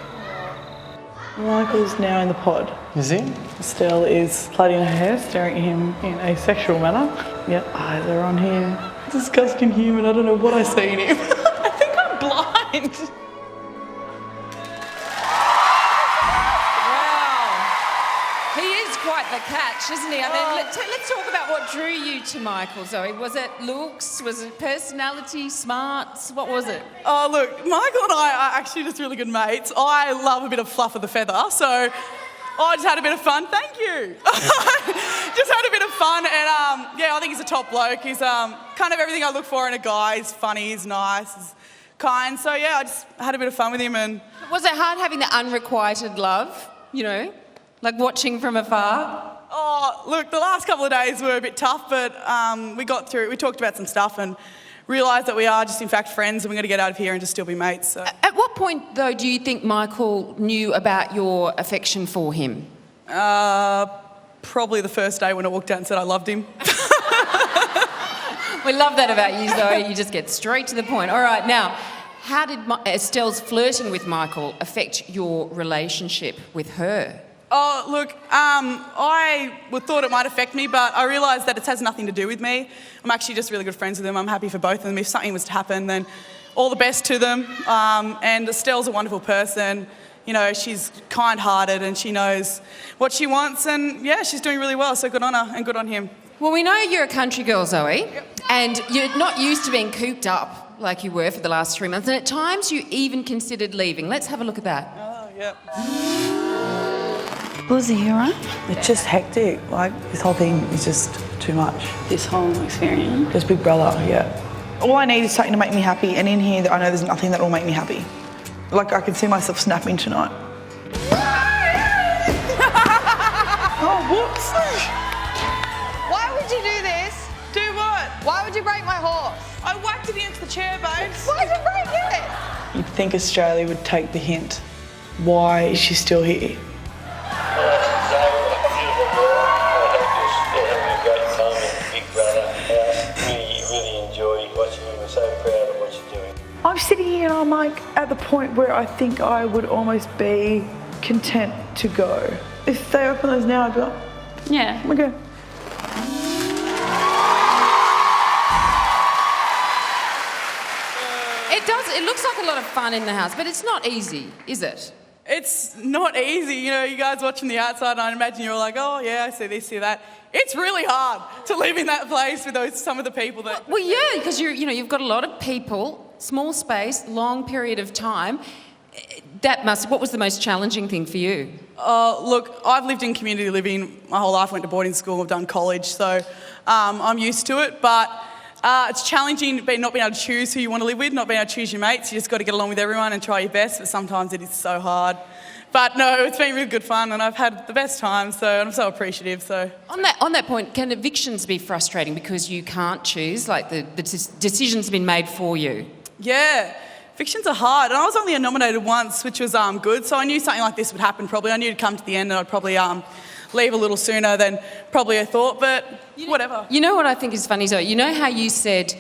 Michael's now in the pod. Is he? Estelle is plaiting her hair, staring at him in a sexual manner. Yep, eyes are on him. Disgusting human, I don't know what I see in him. I think I'm blind. He is quite the catch, isn't he? I mean, let's talk about what drew you to Michael, Zoe. Was it looks? Was it personality, smarts? What was it? Oh, look, Michael and I are actually just really good mates. I love a bit of fluff of the feather, so I just had a bit of fun. Thank you. Just had a bit of fun, and yeah, I think he's a top bloke. He's kind of everything I look for in a guy. He's funny, he's nice, he's kind. So yeah, I just had a bit of fun with him. And Was it hard having the unrequited love, you know, like watching from afar? Oh, look, the last couple of days were a bit tough, but we got through. We talked about some stuff and realised that we are just in fact friends, and we're going to get out of here and just still be mates. So. At what point, though, do you think Michael knew about your affection for him? Probably the first day when I walked out and said I loved him. We love that about you, Zoe. You just get straight to the point. All right, now, how did Estelle's flirting with Michael affect your relationship with her? Oh, look, I thought it might affect me, but I realised that it has nothing to do with me. I'm actually just really good friends with them. I'm happy for both of them. If something was to happen, then all the best to them. And Estelle's a wonderful person. You know, she's kind-hearted and she knows what she wants, and yeah, she's doing really well, so good on her and good on him. Well, we know you're a country girl, Zoe, and you're not used to being cooped up like you were for the last 3 months, and at times you even considered leaving. Let's have a look at that. Oh, yeah. Was he alright? It's just hectic. Like, this whole thing is just too much. This whole experience? Just Big Brother, yeah. All I need is something to make me happy, and in here I know there's nothing that will make me happy. Like, I can see myself snapping tonight. Oh, whoops! Why would you do this? Do what? Why would you break my horse? I whacked it against the chair, babes. Why'd you break it? You'd think Australia would take the hint. Why is she still here? I'm sitting here and I'm like at the point where I think I would almost be content to go. If they open those now, I'd be like, yeah, okay. It looks like a lot of fun in the house, but it's not easy, is it? It's not easy. You know, you guys watching the outside, and I imagine you're like, oh yeah, I see this, see that. It's really hard to live in that place with some of the people that. Well, yeah, because you've got a lot of people, small space, long period of time. What was the most challenging thing for you? Look, I've lived in community living my whole life. Went to boarding school, I've done college, so I'm used to it. But it's challenging not being able to choose who you want to live with, not being able to choose your mates. You just got to get along with everyone and try your best. But sometimes it is so hard. But no, it's been really good fun, and I've had the best time. So I'm so appreciative. So on that point, can evictions be frustrating because you can't choose? Like the decision's been made for you. Yeah. Evictions are hard, and I was only nominated once, which was good, so I knew something like this would happen probably. I knew it'd come to the end and I'd probably leave a little sooner than probably I thought, but whatever. You know what I think is funny, Zoe? You know how you said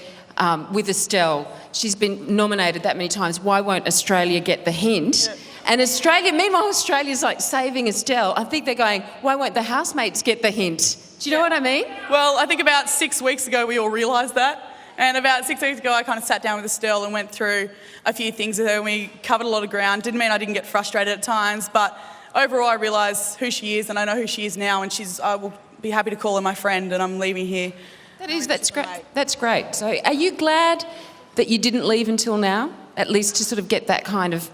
with Estelle, she's been nominated that many times, why won't Australia get the hint? Yeah. And meanwhile, Australia's like saving Estelle. I think they're going, why won't the housemates get the hint? Do you know what I mean? Well, I think about 6 weeks ago we all realised that. And about 6 weeks ago, I kind of sat down with Estelle and went through a few things with her, and we covered a lot of ground. Didn't mean I didn't get frustrated at times, but overall I realised who she is, and I know who she is now, and I will be happy to call her my friend, and I'm leaving here. That's great. That's great. So are you glad that you didn't leave until now, at least to sort of get that kind of,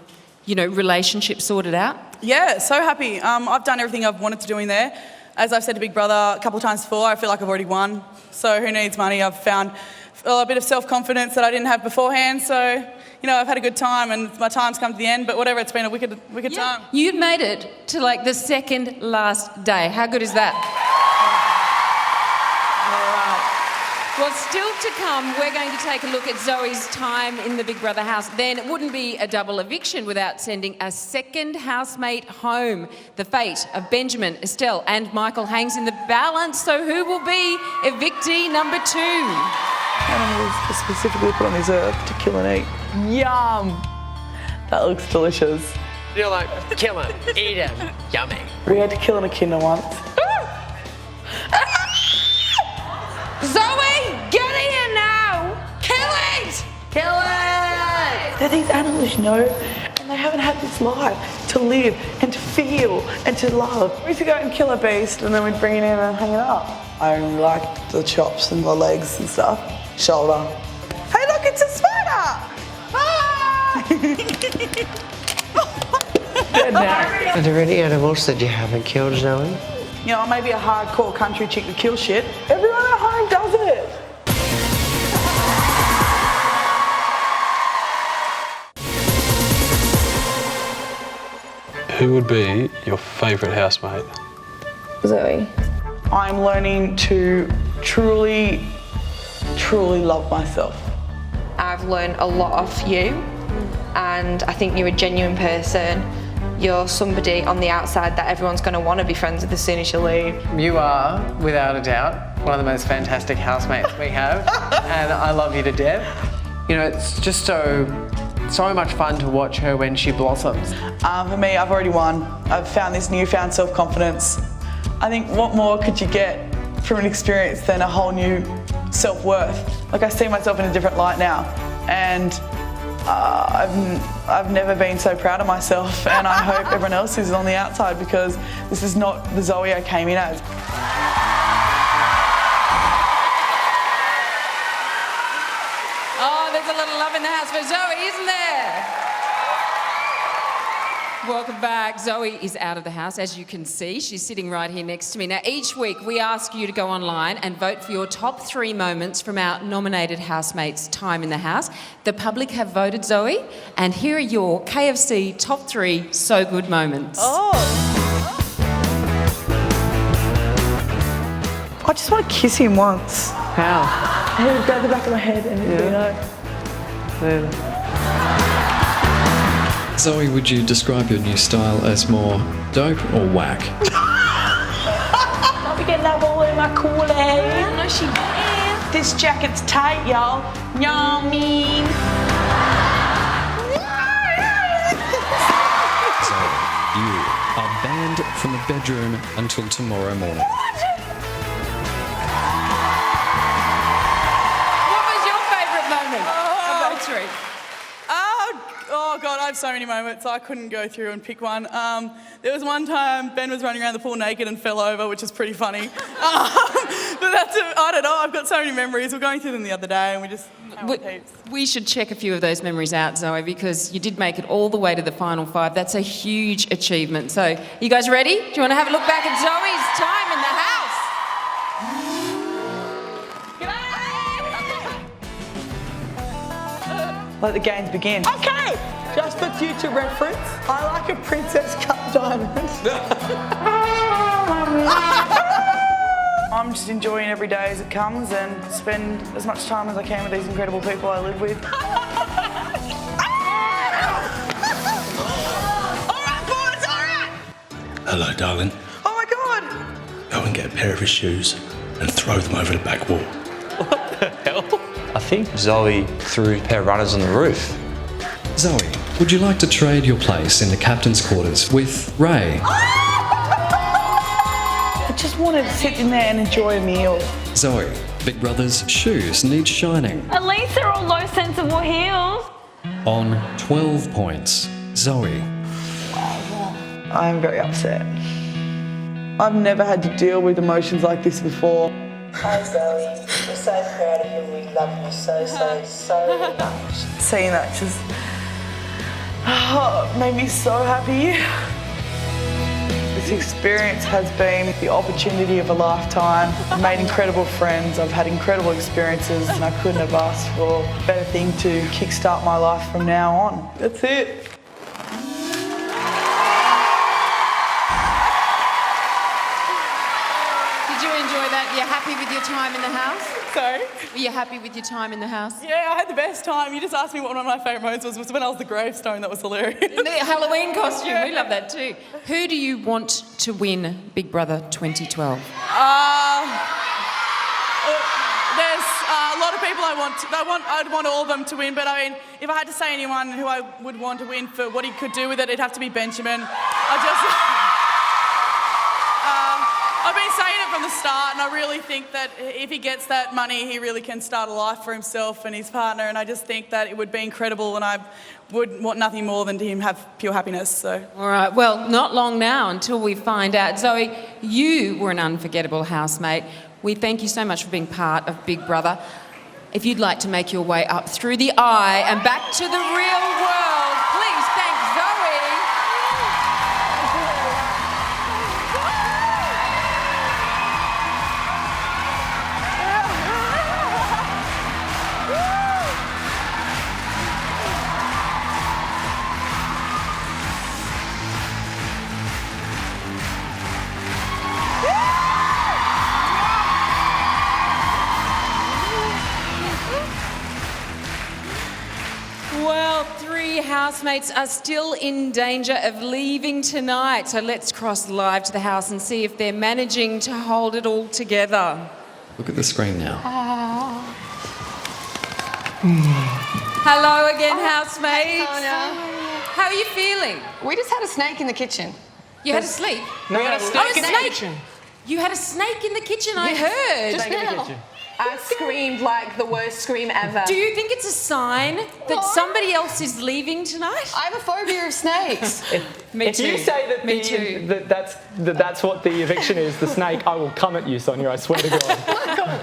relationship sorted out? Yeah, so happy. I've done everything I've wanted to do in there. As I've said to Big Brother a couple of times before, I feel like I've already won. So who needs money? I've found a bit of self-confidence that I didn't have beforehand. So, you know, I've had a good time and my time's come to the end, but whatever, it's been a wicked time. You'd made it to like the second last day. How good is that? Well, still to come, we're going to take a look at Zoe's time in the Big Brother house. Then it wouldn't be a double eviction without sending a second housemate home. The fate of Benjamin, Estelle and Michael hangs in the balance, so who will be evictee number 2? Animals are specifically put on this earth to kill and eat. Yum! That looks delicious. You're like, kill him, eat him, yummy. We had to kill an echidna once. Zoe, get here now! Kill it! Kill it! They're these animals, you know, and they haven't had this life to live and to feel and to love. We used to go and kill a beast and then we'd bring it in and hang it up. I only liked the chops and the legs and stuff. Shoulder. Hey, look, it's a spider! Ah! Dead now. Are there any animals that you haven't killed, Zoe? You know, I may be a hardcore country chick that kills shit. Everyone at home does it. Who would be your favourite housemate? Zoe. I'm learning to truly love myself. I've learned a lot off you, and I think you're a genuine person. You're somebody on the outside that everyone's going to want to be friends with as soon as you leave. You are, without a doubt, one of the most fantastic housemates we have, and I love you to death. You know, it's just so much fun to watch her when she blossoms. For me, I've already won. I've found this newfound self-confidence. I think what more could you get from an experience than a whole new self-worth? Like, I see myself in a different light now, and I've never been so proud of myself, and I hope everyone else is on the outside, because this is not the Zoe I came in as. Oh, there's a little love in the house for Zoe, isn't there? Welcome back. Zoe is out of the house, as you can see. She's sitting right here next to me. Now, each week we ask you to go online and vote for your top 3 moments from our nominated housemates' time in the house. The public have voted, Zoe, and here are your KFC top 3 so good moments. Oh! I just want to kiss him once. How? He would grab the back of my head and it'd be like... Zoe, would you describe your new style as more dope or whack? I'll be getting that ball in my coolie. I know she did. This jacket's tight, y'all. Yummy. Zoe, you are banned from the bedroom until tomorrow morning. What was your favourite moment of those 3? Oh God, I have so many moments. I couldn't go through and pick one. There was one time Ben was running around the pool naked and fell over, which is pretty funny. But that's, I don't know, I've got so many memories. We're going through them the other day and we just... We should check a few of those memories out, Zoe, because you did make it all the way to the final 5. That's a huge achievement. So, you guys ready? Do you want to have a look back at Zoe's time in the house? Let the games begin. Okay, just for future reference, I like a Princess Cut diamond. I'm just enjoying every day as it comes and spend as much time as I can with these incredible people I live with. Alright boys, alright! Hello, darling. Oh my God! Go and get a pair of his shoes and throw them over the back wall. What the hell? I think Zoe threw a pair of runners on the roof. Zoe, would you like to trade your place in the captain's quarters with Ray? I just wanted to sit in there and enjoy a meal. Zoe, Big Brother's shoes need shining. At least they're all low sensible heels. On 12 points, Zoe. I am very upset. I've never had to deal with emotions like this before. Hi Zoe, we're so proud of you. We love you so much. Seeing that just made me so happy. This experience has been the opportunity of a lifetime. I've made incredible friends, I've had incredible experiences, and I couldn't have asked for a better thing to kickstart my life from now on. That's it. Did you enjoy that? You're happy with your time in the house? Sorry? Were you happy with your time in the house? Yeah, I had the best time. You just asked me what one of my favourite moments was when I was the gravestone. That was hilarious. The Halloween costume, we love that too. Who do you want to win Big Brother 2012? There's a lot of people I'd want all of them to win, but I mean, if I had to say anyone who I would want to win for what he could do with it, it'd have to be Benjamin. I've been saying it from the start, and I really think that if he gets that money, he really can start a life for himself and his partner, and I just think that it would be incredible, and I would want nothing more than to him have pure happiness, so. All right, well, not long now until we find out. Zoe, you were an unforgettable housemate. We thank you so much for being part of Big Brother. If you'd like to make your way up through the eye and back to the real world, please thank Zoe. Well, 3 housemates are still in danger of leaving tonight. So let's cross live to the house and see if they're managing to hold it all together. Look at the screen now. Hello again, housemates. Hey, Sonia. How are you feeling? We just had a snake in the kitchen. You had a sleep? No, we had a snake in the kitchen. You had a snake in the kitchen, I heard. Just now. I screamed like the worst scream ever. Do you think it's a sign that somebody else is leaving tonight? I have a phobia of snakes. If you say that, that's what the eviction is, the snake, I will come at you, Sonia, I swear to God.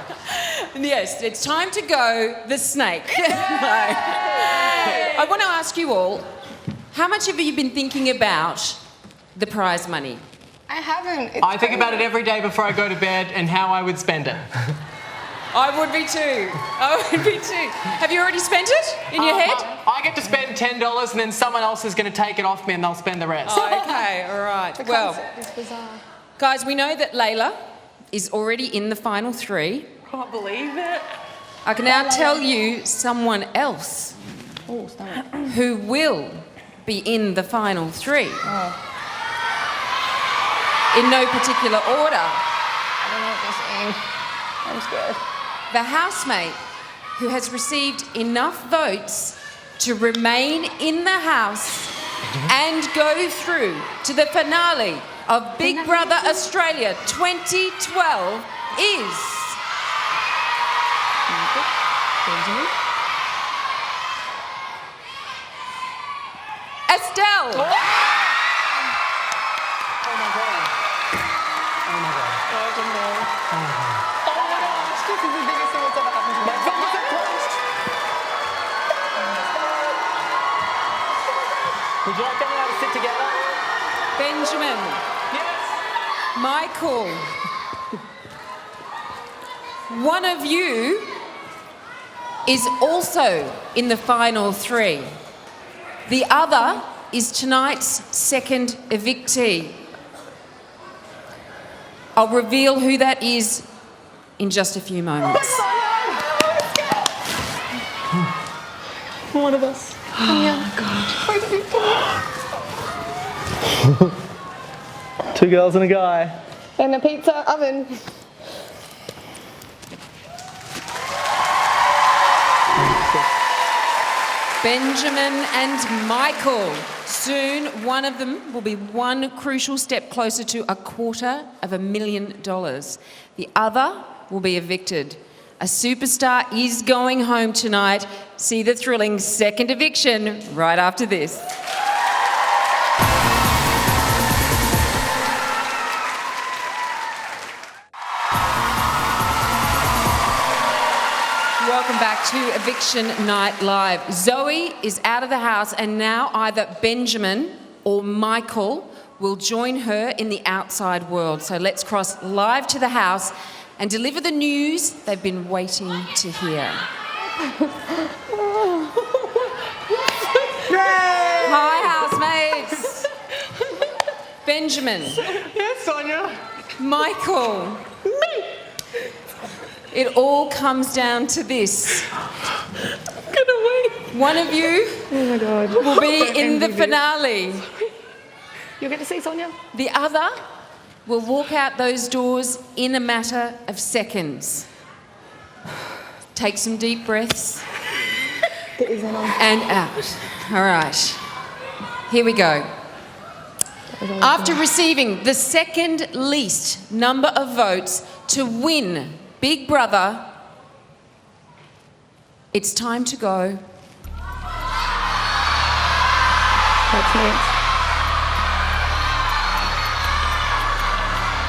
Yes, it's time to go, the snake. I want to ask you all, how much have you been thinking about the prize money? I haven't. I think about it every day before I go to bed and how I would spend it. I would be too. Have you already spent it in your head? I get to spend $10 and then someone else is going to take it off me and they'll spend the rest. Oh, okay, all right. Well, it's bizarre. guys, we know that Layla is already in the final 3. Can't believe it. I can now tell you someone else who will be in the final 3. In no particular order. I don't know what this means. I'm scared. The housemate who has received enough votes to remain in the house and go through to the finale of Big Brother Australia 2012 is... Estelle! Oh my God. This is the biggest thing that's ever happened to me. My fingers are closed. Would you like them now to sit together? Benjamin. Yes. Michael. One of you is also in the final 3. The other is tonight's second evictee. I'll reveal who that is in just a few moments. One of us. Oh, God. 2 girls and a guy. And a pizza oven. Benjamin and Michael. Soon, one of them will be one crucial step closer to $250,000. The other will be evicted. A superstar is going home tonight. See the thrilling second eviction right after this. Welcome back to Eviction Night Live. Zoe is out of the house and now either Benjamin or Michael will join her in the outside world. So let's cross live to the house and deliver the news they've been waiting to hear. Hi, housemates. Benjamin. Yes, Sonia. Michael. Me. It all comes down to this. I'm gonna wait. One of you will be in the finale. You're going to see Sonia? The other will walk out those doors in a matter of seconds. Take some deep breaths. And out. All right. Here we go. After receiving the second least number of votes to win Big Brother, it's time to go. That's next.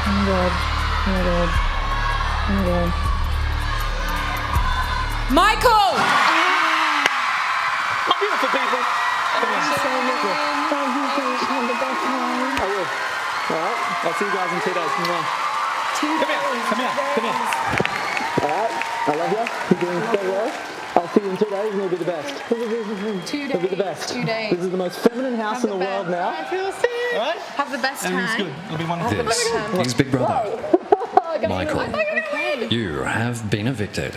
Oh my god. Oh my god. Oh my god. Michael! Beautiful people. I will. All right. I'll see you guys in 2 days. Come here. All right. I love you. You're doing so well. I'll see you in 2 days and you'll be the best. 2 days. You'll be the best. 2 days. This is the most feminine house in the world now. I feel sick. All right? Have the best Everything's time. good. It'll be wonderful. This is Big Brother. Michael, you have been evicted.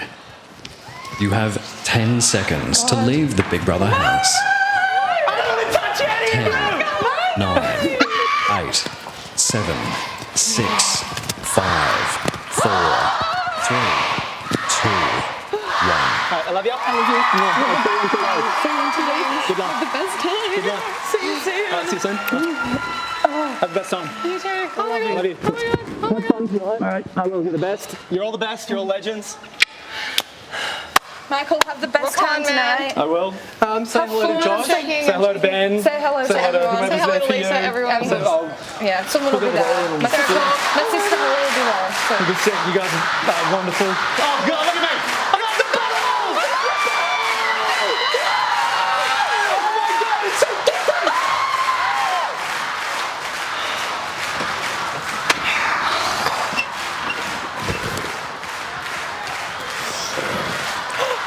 You have 10 seconds to leave the Big Brother house. 10, 9, 8, 7, 6, 5, 4, 3, 2, 1. I love you. I love you. See you in 2 days. Good luck. Have the best time. Good luck. See you soon. All right, see you soon. Have the best time. You too. Oh my god. Love you. Oh my god. Oh my god. All right. I will. You're the best. You're all the best. You're all legends. Michael, have the best time tonight. I will. Say hello to Josh. Say hello to Ben. Say hello to everyone. Say hello to Lisa, everyone. Yeah, someone will be there. My sister will be there. So. Good set. You guys are wonderful. Oh, God, look at me. I got the bubbles! Oh, my God, it's so different.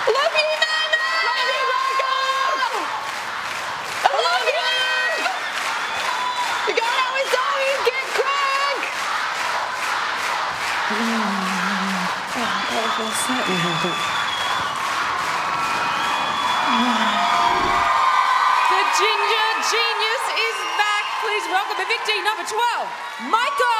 Love you, Nana! Love you, Michael! I love you! You're going out with Zoe and get Craig! The Ginger Genius is back. Please welcome evictee number 12, Michael!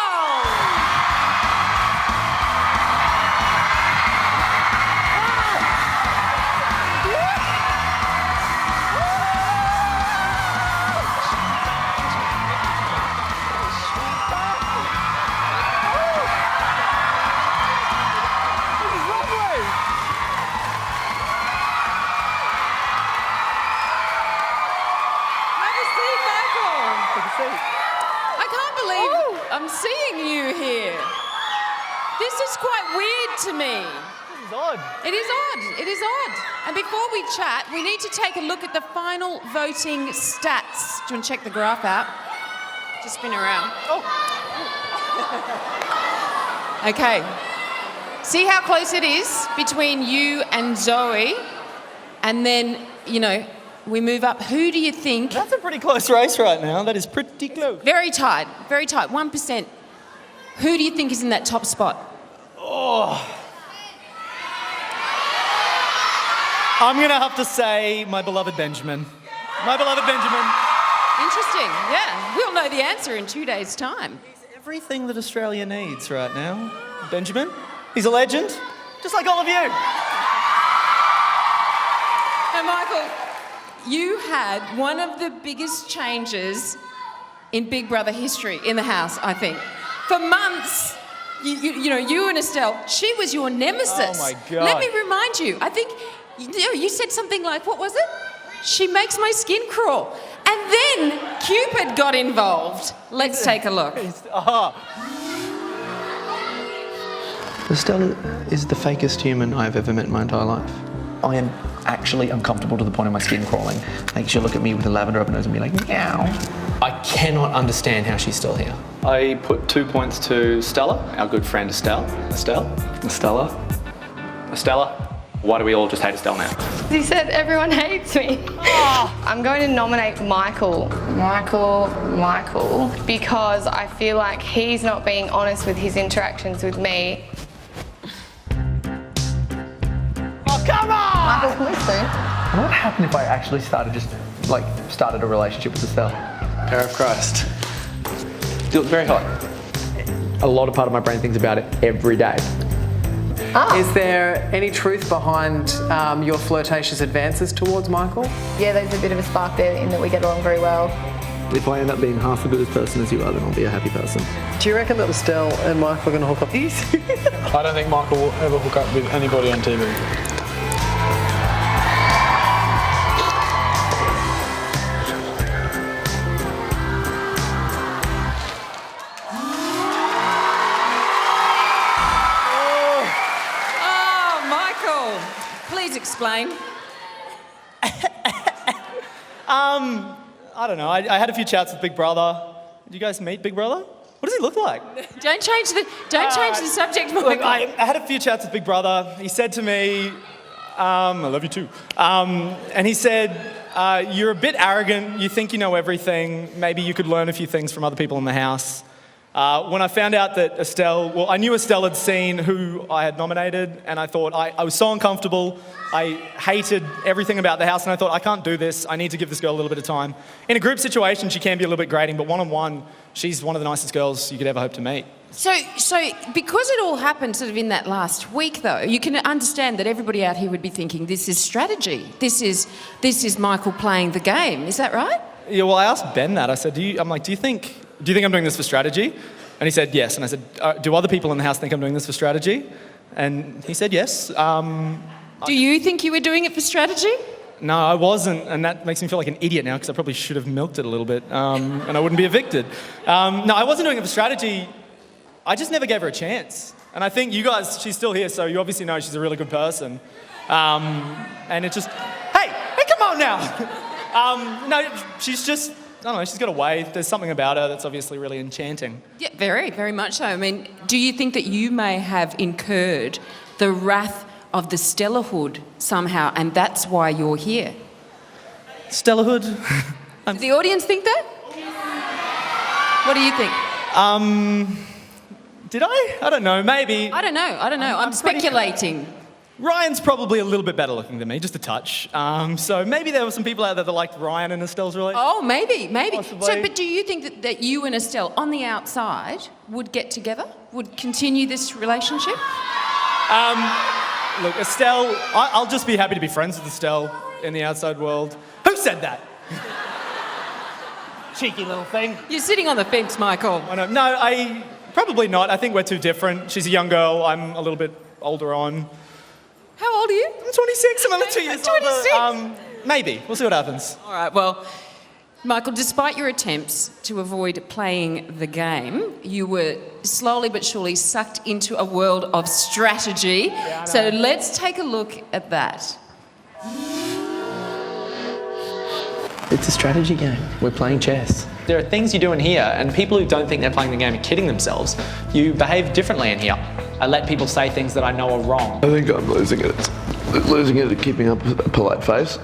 I can't believe I'm seeing you here. This is quite weird to me. This is odd. It is odd. It is odd. And before we chat, we need to take a look at the final voting stats. Do you want to check the graph out? Just spin around. Okay. See how close it is between you and Zoe? And then, you know, we move up. Who do you think? That's a pretty close race right now. That is pretty close. Very tight. Very tight. 1%. Who do you think is in that top spot? Oh. I'm going to have to say my beloved Benjamin. My beloved Benjamin. Interesting. Yeah. We'll know the answer in 2 days' time. He's everything that Australia needs right now. Benjamin. He's a legend. Just like all of you. Now, Michael, you had one of the biggest changes in Big Brother history in the house, I think. For months, you know, you and Estelle, she was your nemesis. Oh, my God. Let me remind you, I think, you said something like, what was it? She makes my skin crawl. And then Cupid got involved. Let's take a look. Estelle is the fakest human I've ever met in my entire life. I am actually uncomfortable to the point of my skin crawling. Like, she'll look at me with a lavender up her nose and be like, meow. I cannot understand how she's still here. I put 2 points to Stella, our good friend Estelle. Estella. Why do we all just hate Estelle now? He said everyone hates me. I'm going to nominate Michael, because I feel like he's not being honest with his interactions with me. Oh, come on! Michael, can we spoon? What happened if I actually started a relationship with Estelle? Power of Christ. Still very hot. A lot of part of my brain thinks about it every day. Is there any truth behind your flirtatious advances towards Michael? Yeah, there's a bit of a spark there in that we get along very well. If I end up being half a good person as you are, then I'll be a happy person. Do you reckon that Estelle and Michael are going to hook up? I don't think Michael will ever hook up with anybody on TV. Please explain. I don't know. I had a few chats with Big Brother. Did you guys meet Big Brother? What does he look like? Don't change the subject, Michael. Look, I had a few chats with Big Brother. He said to me, I love you too. And he said, you're a bit arrogant. You think you know everything. Maybe you could learn a few things from other people in the house. When I found out that I knew Estelle had seen who I had nominated, and I thought I was so uncomfortable. I hated everything about the house, and I thought, I can't do this. I need to give this girl a little bit of time. In a group situation, she can be a little bit grating, but one-on-one, she's one of the nicest girls you could ever hope to meet. So because it all happened sort of in that last week, though, you can understand that everybody out here would be thinking, this is strategy. This is Michael playing the game. Is that right? Yeah, well, I asked Ben that. I said, do you think I'm doing this for strategy? And he said, yes. And I said, do other people in the house think I'm doing this for strategy? And he said, yes. Do you think you were doing it for strategy? No, I wasn't. And that makes me feel like an idiot now because I probably should have milked it a little bit and I wouldn't be evicted. No, I wasn't doing it for strategy. I just never gave her a chance. And I think you guys, she's still here, so you obviously know she's a really good person. And it just, hey, come on now. No, she's just, I don't know, she's got a way. There's something about her that's obviously really enchanting. Yeah, very, very much so. I mean, do you think that you may have incurred the wrath of the Stellahood somehow, and that's why you're here? Stellahood? Does the audience think that? What do you think? Did I? I don't know, maybe. I don't know. I'm speculating. Ryan's probably a little bit better looking than me, just a touch. So maybe there were some people out there that liked Ryan and Estelle's relationship. Oh, maybe. Possibly. So, but do you think that you and Estelle, on the outside, would get together? Would continue this relationship? Look, Estelle, I'll just be happy to be friends with Estelle in the outside world. Who said that? Cheeky little thing. You're sitting on the fence, Michael. No, probably not. I think we're too different. She's a young girl. I'm a little bit older on. How old are you? I'm 26. I'm only 2 years 26. older. Maybe. We'll see what happens. All right, well, Michael, despite your attempts to avoid playing the game, you were slowly but surely sucked into a world of strategy. Yeah, so let's take a look at that. It's a strategy game. We're playing chess. There are things you do in here, and people who don't think they're playing the game are kidding themselves. You behave differently in here. I let people say things that I know are wrong. I think I'm losing it. Losing it at keeping up a polite face.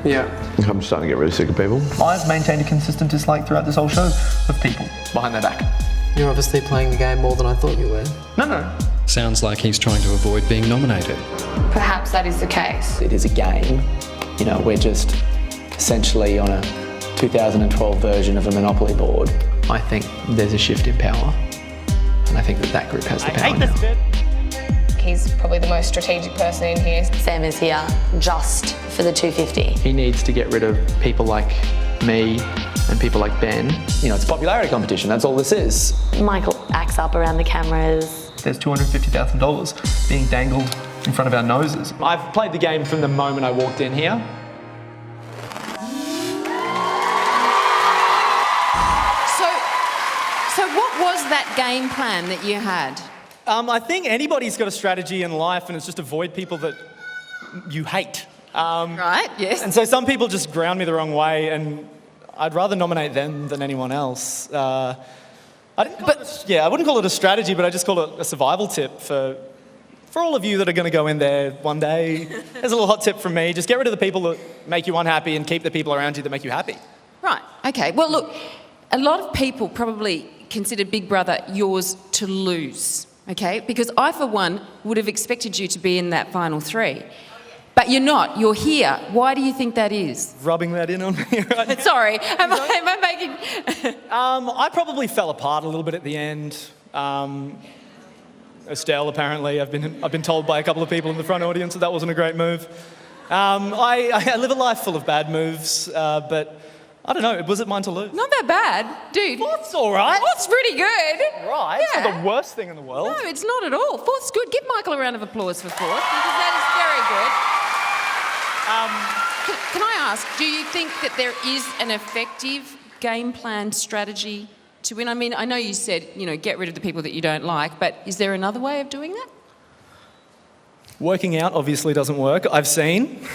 Yeah. I'm starting to get really sick of people. I've maintained a consistent dislike throughout this whole show of people behind their back. You're obviously playing the game more than I thought you were. No. Sounds like he's trying to avoid being nominated. Perhaps that is the case. It is a game. You know, we're just essentially on a 2012 version of a Monopoly board. I think there's a shift in power, and I think that group has the power now. He's probably the most strategic person in here. Sam is here just for the 250. He needs to get rid of people like me and people like Ben. You know, it's a popularity competition, that's all this is. Michael acts up around the cameras. There's $250,000 being dangled in front of our noses. I've played the game from the moment I walked in here. So what was that game plan that you had? I think anybody's got a strategy in life, and it's just avoid people that you hate. Right, yes. And so some people just ground me the wrong way, and I'd rather nominate them than anyone else. I wouldn't call it a strategy, but I just call it a survival tip for all of you that are going to go in there one day. There's a little hot tip from me. Just get rid of the people that make you unhappy and keep the people around you that make you happy. Right, okay. Well, look, a lot of people probably consider Big Brother yours to lose, okay? Because I, for one, would have expected you to be in that final 3. But you're not. You're here. Why do you think that is? Rubbing that in on me right now. Sorry, am I making... I probably fell apart a little bit at the end. Estelle, apparently, I've been told by a couple of people in the front audience that wasn't a great move. I live a life full of bad moves, but I don't know, was it mine to lose? Not that bad, dude. Fourth's all right. Fourth's pretty good. Right, it's not the worst thing in the world. No, it's not at all. Fourth's good. Give Michael a round of applause for fourth, because that is very good. Can I ask, do you think that there is an effective game plan strategy to win? I mean, I know you said, get rid of the people that you don't like, but is there another way of doing that? Working out obviously doesn't work, I've seen.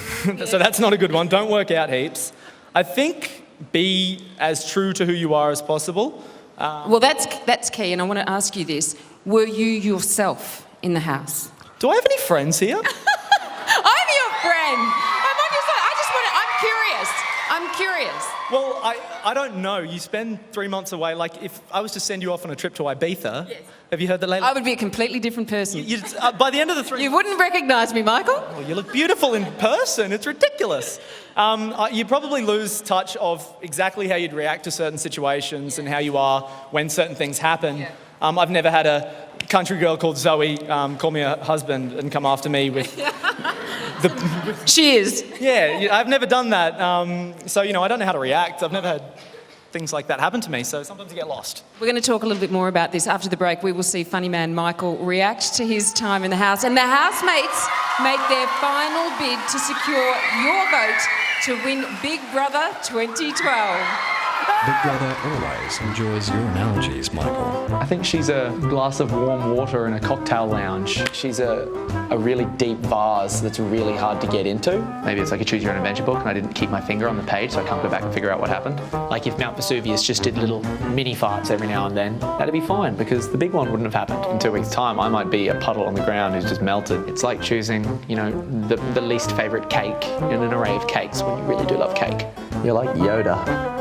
So that's not a good one. Don't work out heaps. I think be as true to who you are as possible. Well, that's key, and I want to ask you this. Were you yourself in the house? Do I have any friends here? I'm your friend. I'm curious. Well, I don't know. You spend 3 months away. Like, if I was to send you off on a trip to Ibiza, yes. Have you heard that lately? I would be a completely different person. By the end of the 3 You wouldn't recognise me, Michael. Well, you look beautiful in person. It's ridiculous. You probably lose touch of exactly how you'd react to certain situations and how you are when certain things happen. Yeah. I've never had a country girl called Zoe call me a husband and come after me with... Cheers. Yeah, I've never done that. So, I don't know how to react. I've never had things like that happen to me, so sometimes you get lost. We're going to talk a little bit more about this after the break. We will see funny man Michael react to his time in the house, and the housemates make their final bid to secure your vote to win Big Brother 2012. Big Brother always enjoys your analogies, Michael. I think she's a glass of warm water in a cocktail lounge. She's a really deep vase that's really hard to get into. Maybe it's like a choose your own adventure book and I didn't keep my finger on the page, so I can't go back and figure out what happened. Like if Mount Vesuvius just did little mini farts every now and then, that'd be fine because the big one wouldn't have happened. In 2 weeks' time, I might be a puddle on the ground who's just melted. It's like choosing, the least favourite cake in an array of cakes when you really do love cake. You're like Yoda.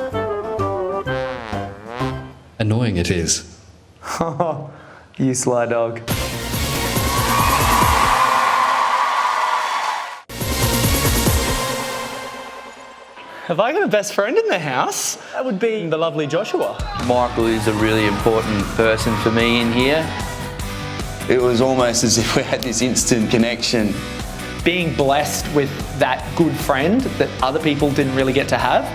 Annoying it is. You sly dog. Have I got a best friend in the house? That would be the lovely Joshua. Michael is a really important person for me in here. It was almost as if we had this instant connection. Being blessed with that good friend that other people didn't really get to have.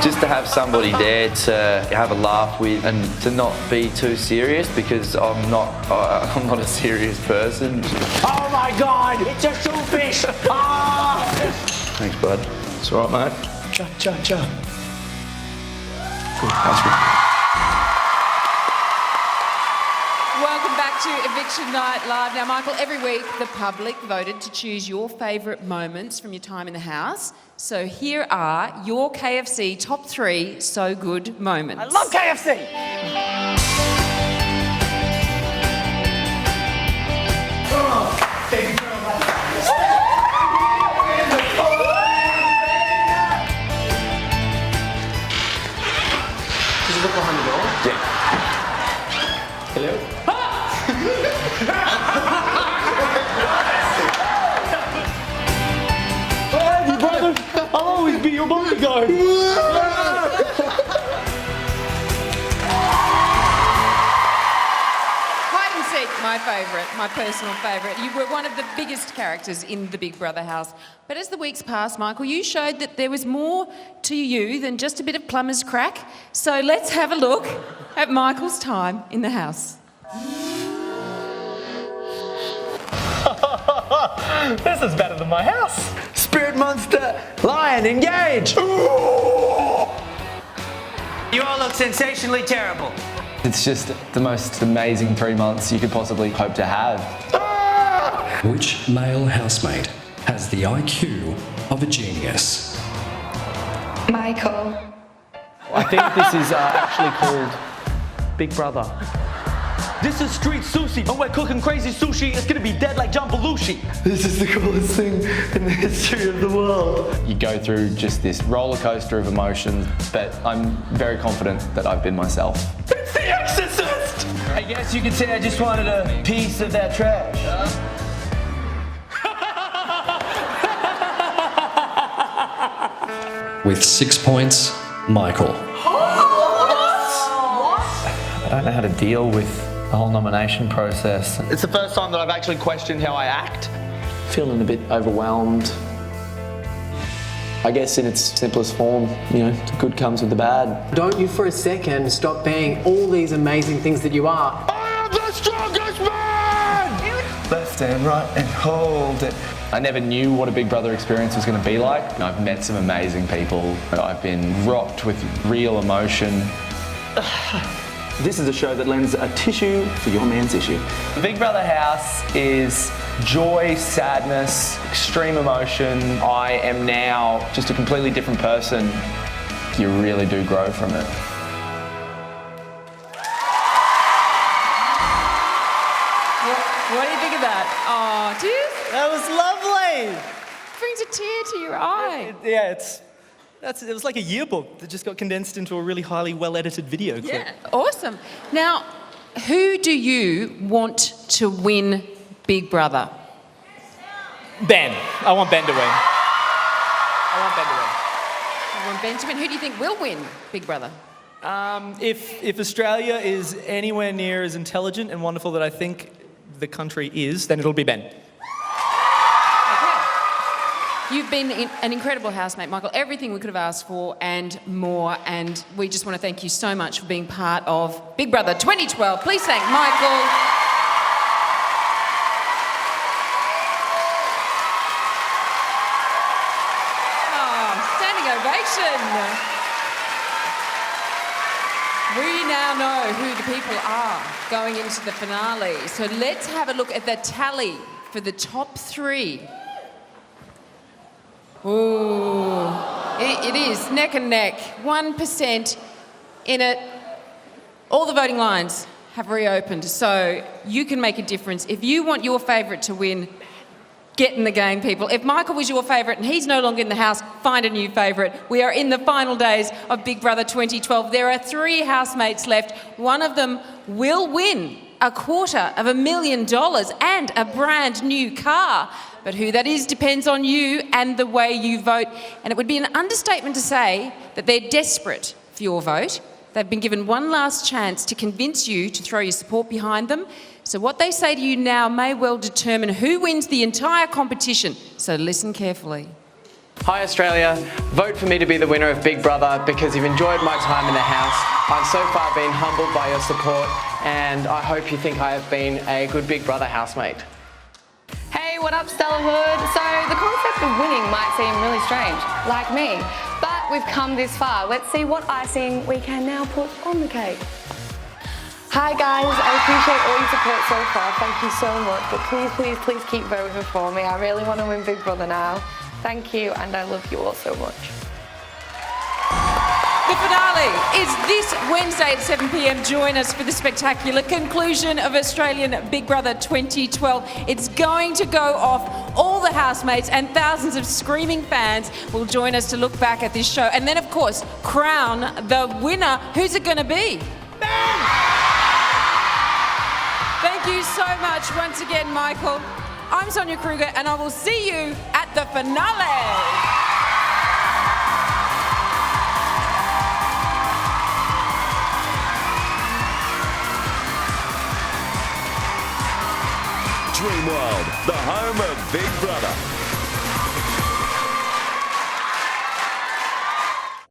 Just to have somebody there to have a laugh with and to not be too serious because I'm not a serious person. Oh my God, it's a shellfish! Ah! Thanks, bud. It's all right, mate. Cha. Cool, that's good. Welcome back to Eviction Night Live. Now, Michael, every week the public voted to choose your favourite moments from your time in the house. So here are your KFC top 3 so good moments. I love KFC! Did you look behind the door? Yeah. Hello? I love you, brother. I'll always be your bodyguard. Hide and seek, my favourite, my personal favourite. You were one of the biggest characters in the Big Brother house. But as the weeks passed, Michael, you showed that there was more to you than just a bit of plumber's crack. So let's have a look at Michael's time in the house. This is better than my house. Spirit monster, lion, engage! You all look sensationally terrible. It's just the most amazing 3 months you could possibly hope to have. Which male housemate has the IQ of a genius. Michael. I think this is actually called Big Brother. This is street sushi, and we're cooking crazy sushi. It's gonna be dead like John Belushi. This is the coolest thing in the history of the world. You go through just this roller coaster of emotions, but I'm very confident that I've been myself. It's the Exorcist! I guess you could say I just wanted a piece of that trash. With 6 points, Michael. I don't know how to deal with the whole nomination process. It's the first time that I've actually questioned how I act. Feeling a bit overwhelmed. I guess in its simplest form, you know, the good comes with the bad. Don't you for a second stop being all these amazing things that you are. I am the strongest man! Left and right and hold it. I never knew what a Big Brother experience was going to be like. I've met some amazing people. I've been rocked with real emotion. This is a show that lends a tissue for your man's issue. The Big Brother house is joy, sadness, extreme emotion. I am now just a completely different person. You really do grow from it. What do you think of that? Oh, do you? That was lovely. Brings a tear to your eye. Yeah, it was like a yearbook that just got condensed into a really highly well-edited video clip. Yeah, awesome. Now, who do you want to win Big Brother? Ben. I want Ben to win. You want Ben to win? Who do you think will win Big Brother? If Australia is anywhere near as intelligent and wonderful that I think the country is, then it'll be Ben. You've been an incredible housemate, Michael. Everything we could have asked for and more. And we just want to thank you so much for being part of Big Brother 2012. Please thank Michael. Oh, standing ovation. We now know who the people are going into the finale. So let's have a look at the tally for the top 3. Ooh, it is neck and neck. 1% in it. All the voting lines have reopened, so you can make a difference. If you want your favourite to win, get in the game, people. If Michael was your favourite and he's no longer in the house, find a new favourite. We are in the final days of Big Brother 2012. There are 3 housemates left. One of them will win $250,000 and a brand new car. But who that is depends on you and the way you vote. And it would be an understatement to say that they're desperate for your vote. They've been given one last chance to convince you to throw your support behind them. So what they say to you now may well determine who wins the entire competition. So listen carefully. Hi Australia, vote for me to be the winner of Big Brother because you've enjoyed my time in the house. I've so far been humbled by your support and I hope you think I have been a good Big Brother housemate. Hey, what up, Stellahood? So the concept of winning might seem really strange, like me, but we've come this far. Let's see what icing we can now put on the cake. Hi guys, I appreciate all your support so far. Thank you so much, but please keep voting for me. I really want to win Big Brother now. Thank you, and I love you all so much. The finale is this Wednesday at 7 p.m. Join us for the spectacular conclusion of Australian Big Brother 2012. It's going to go off. All the housemates and thousands of screaming fans will join us to look back at this show. And then, of course, crown the winner. Who's it going to be? Thank you so much once again, Michael. I'm Sonia Kruger, and I will see you at the finale. Dream World, the home of Big Brother.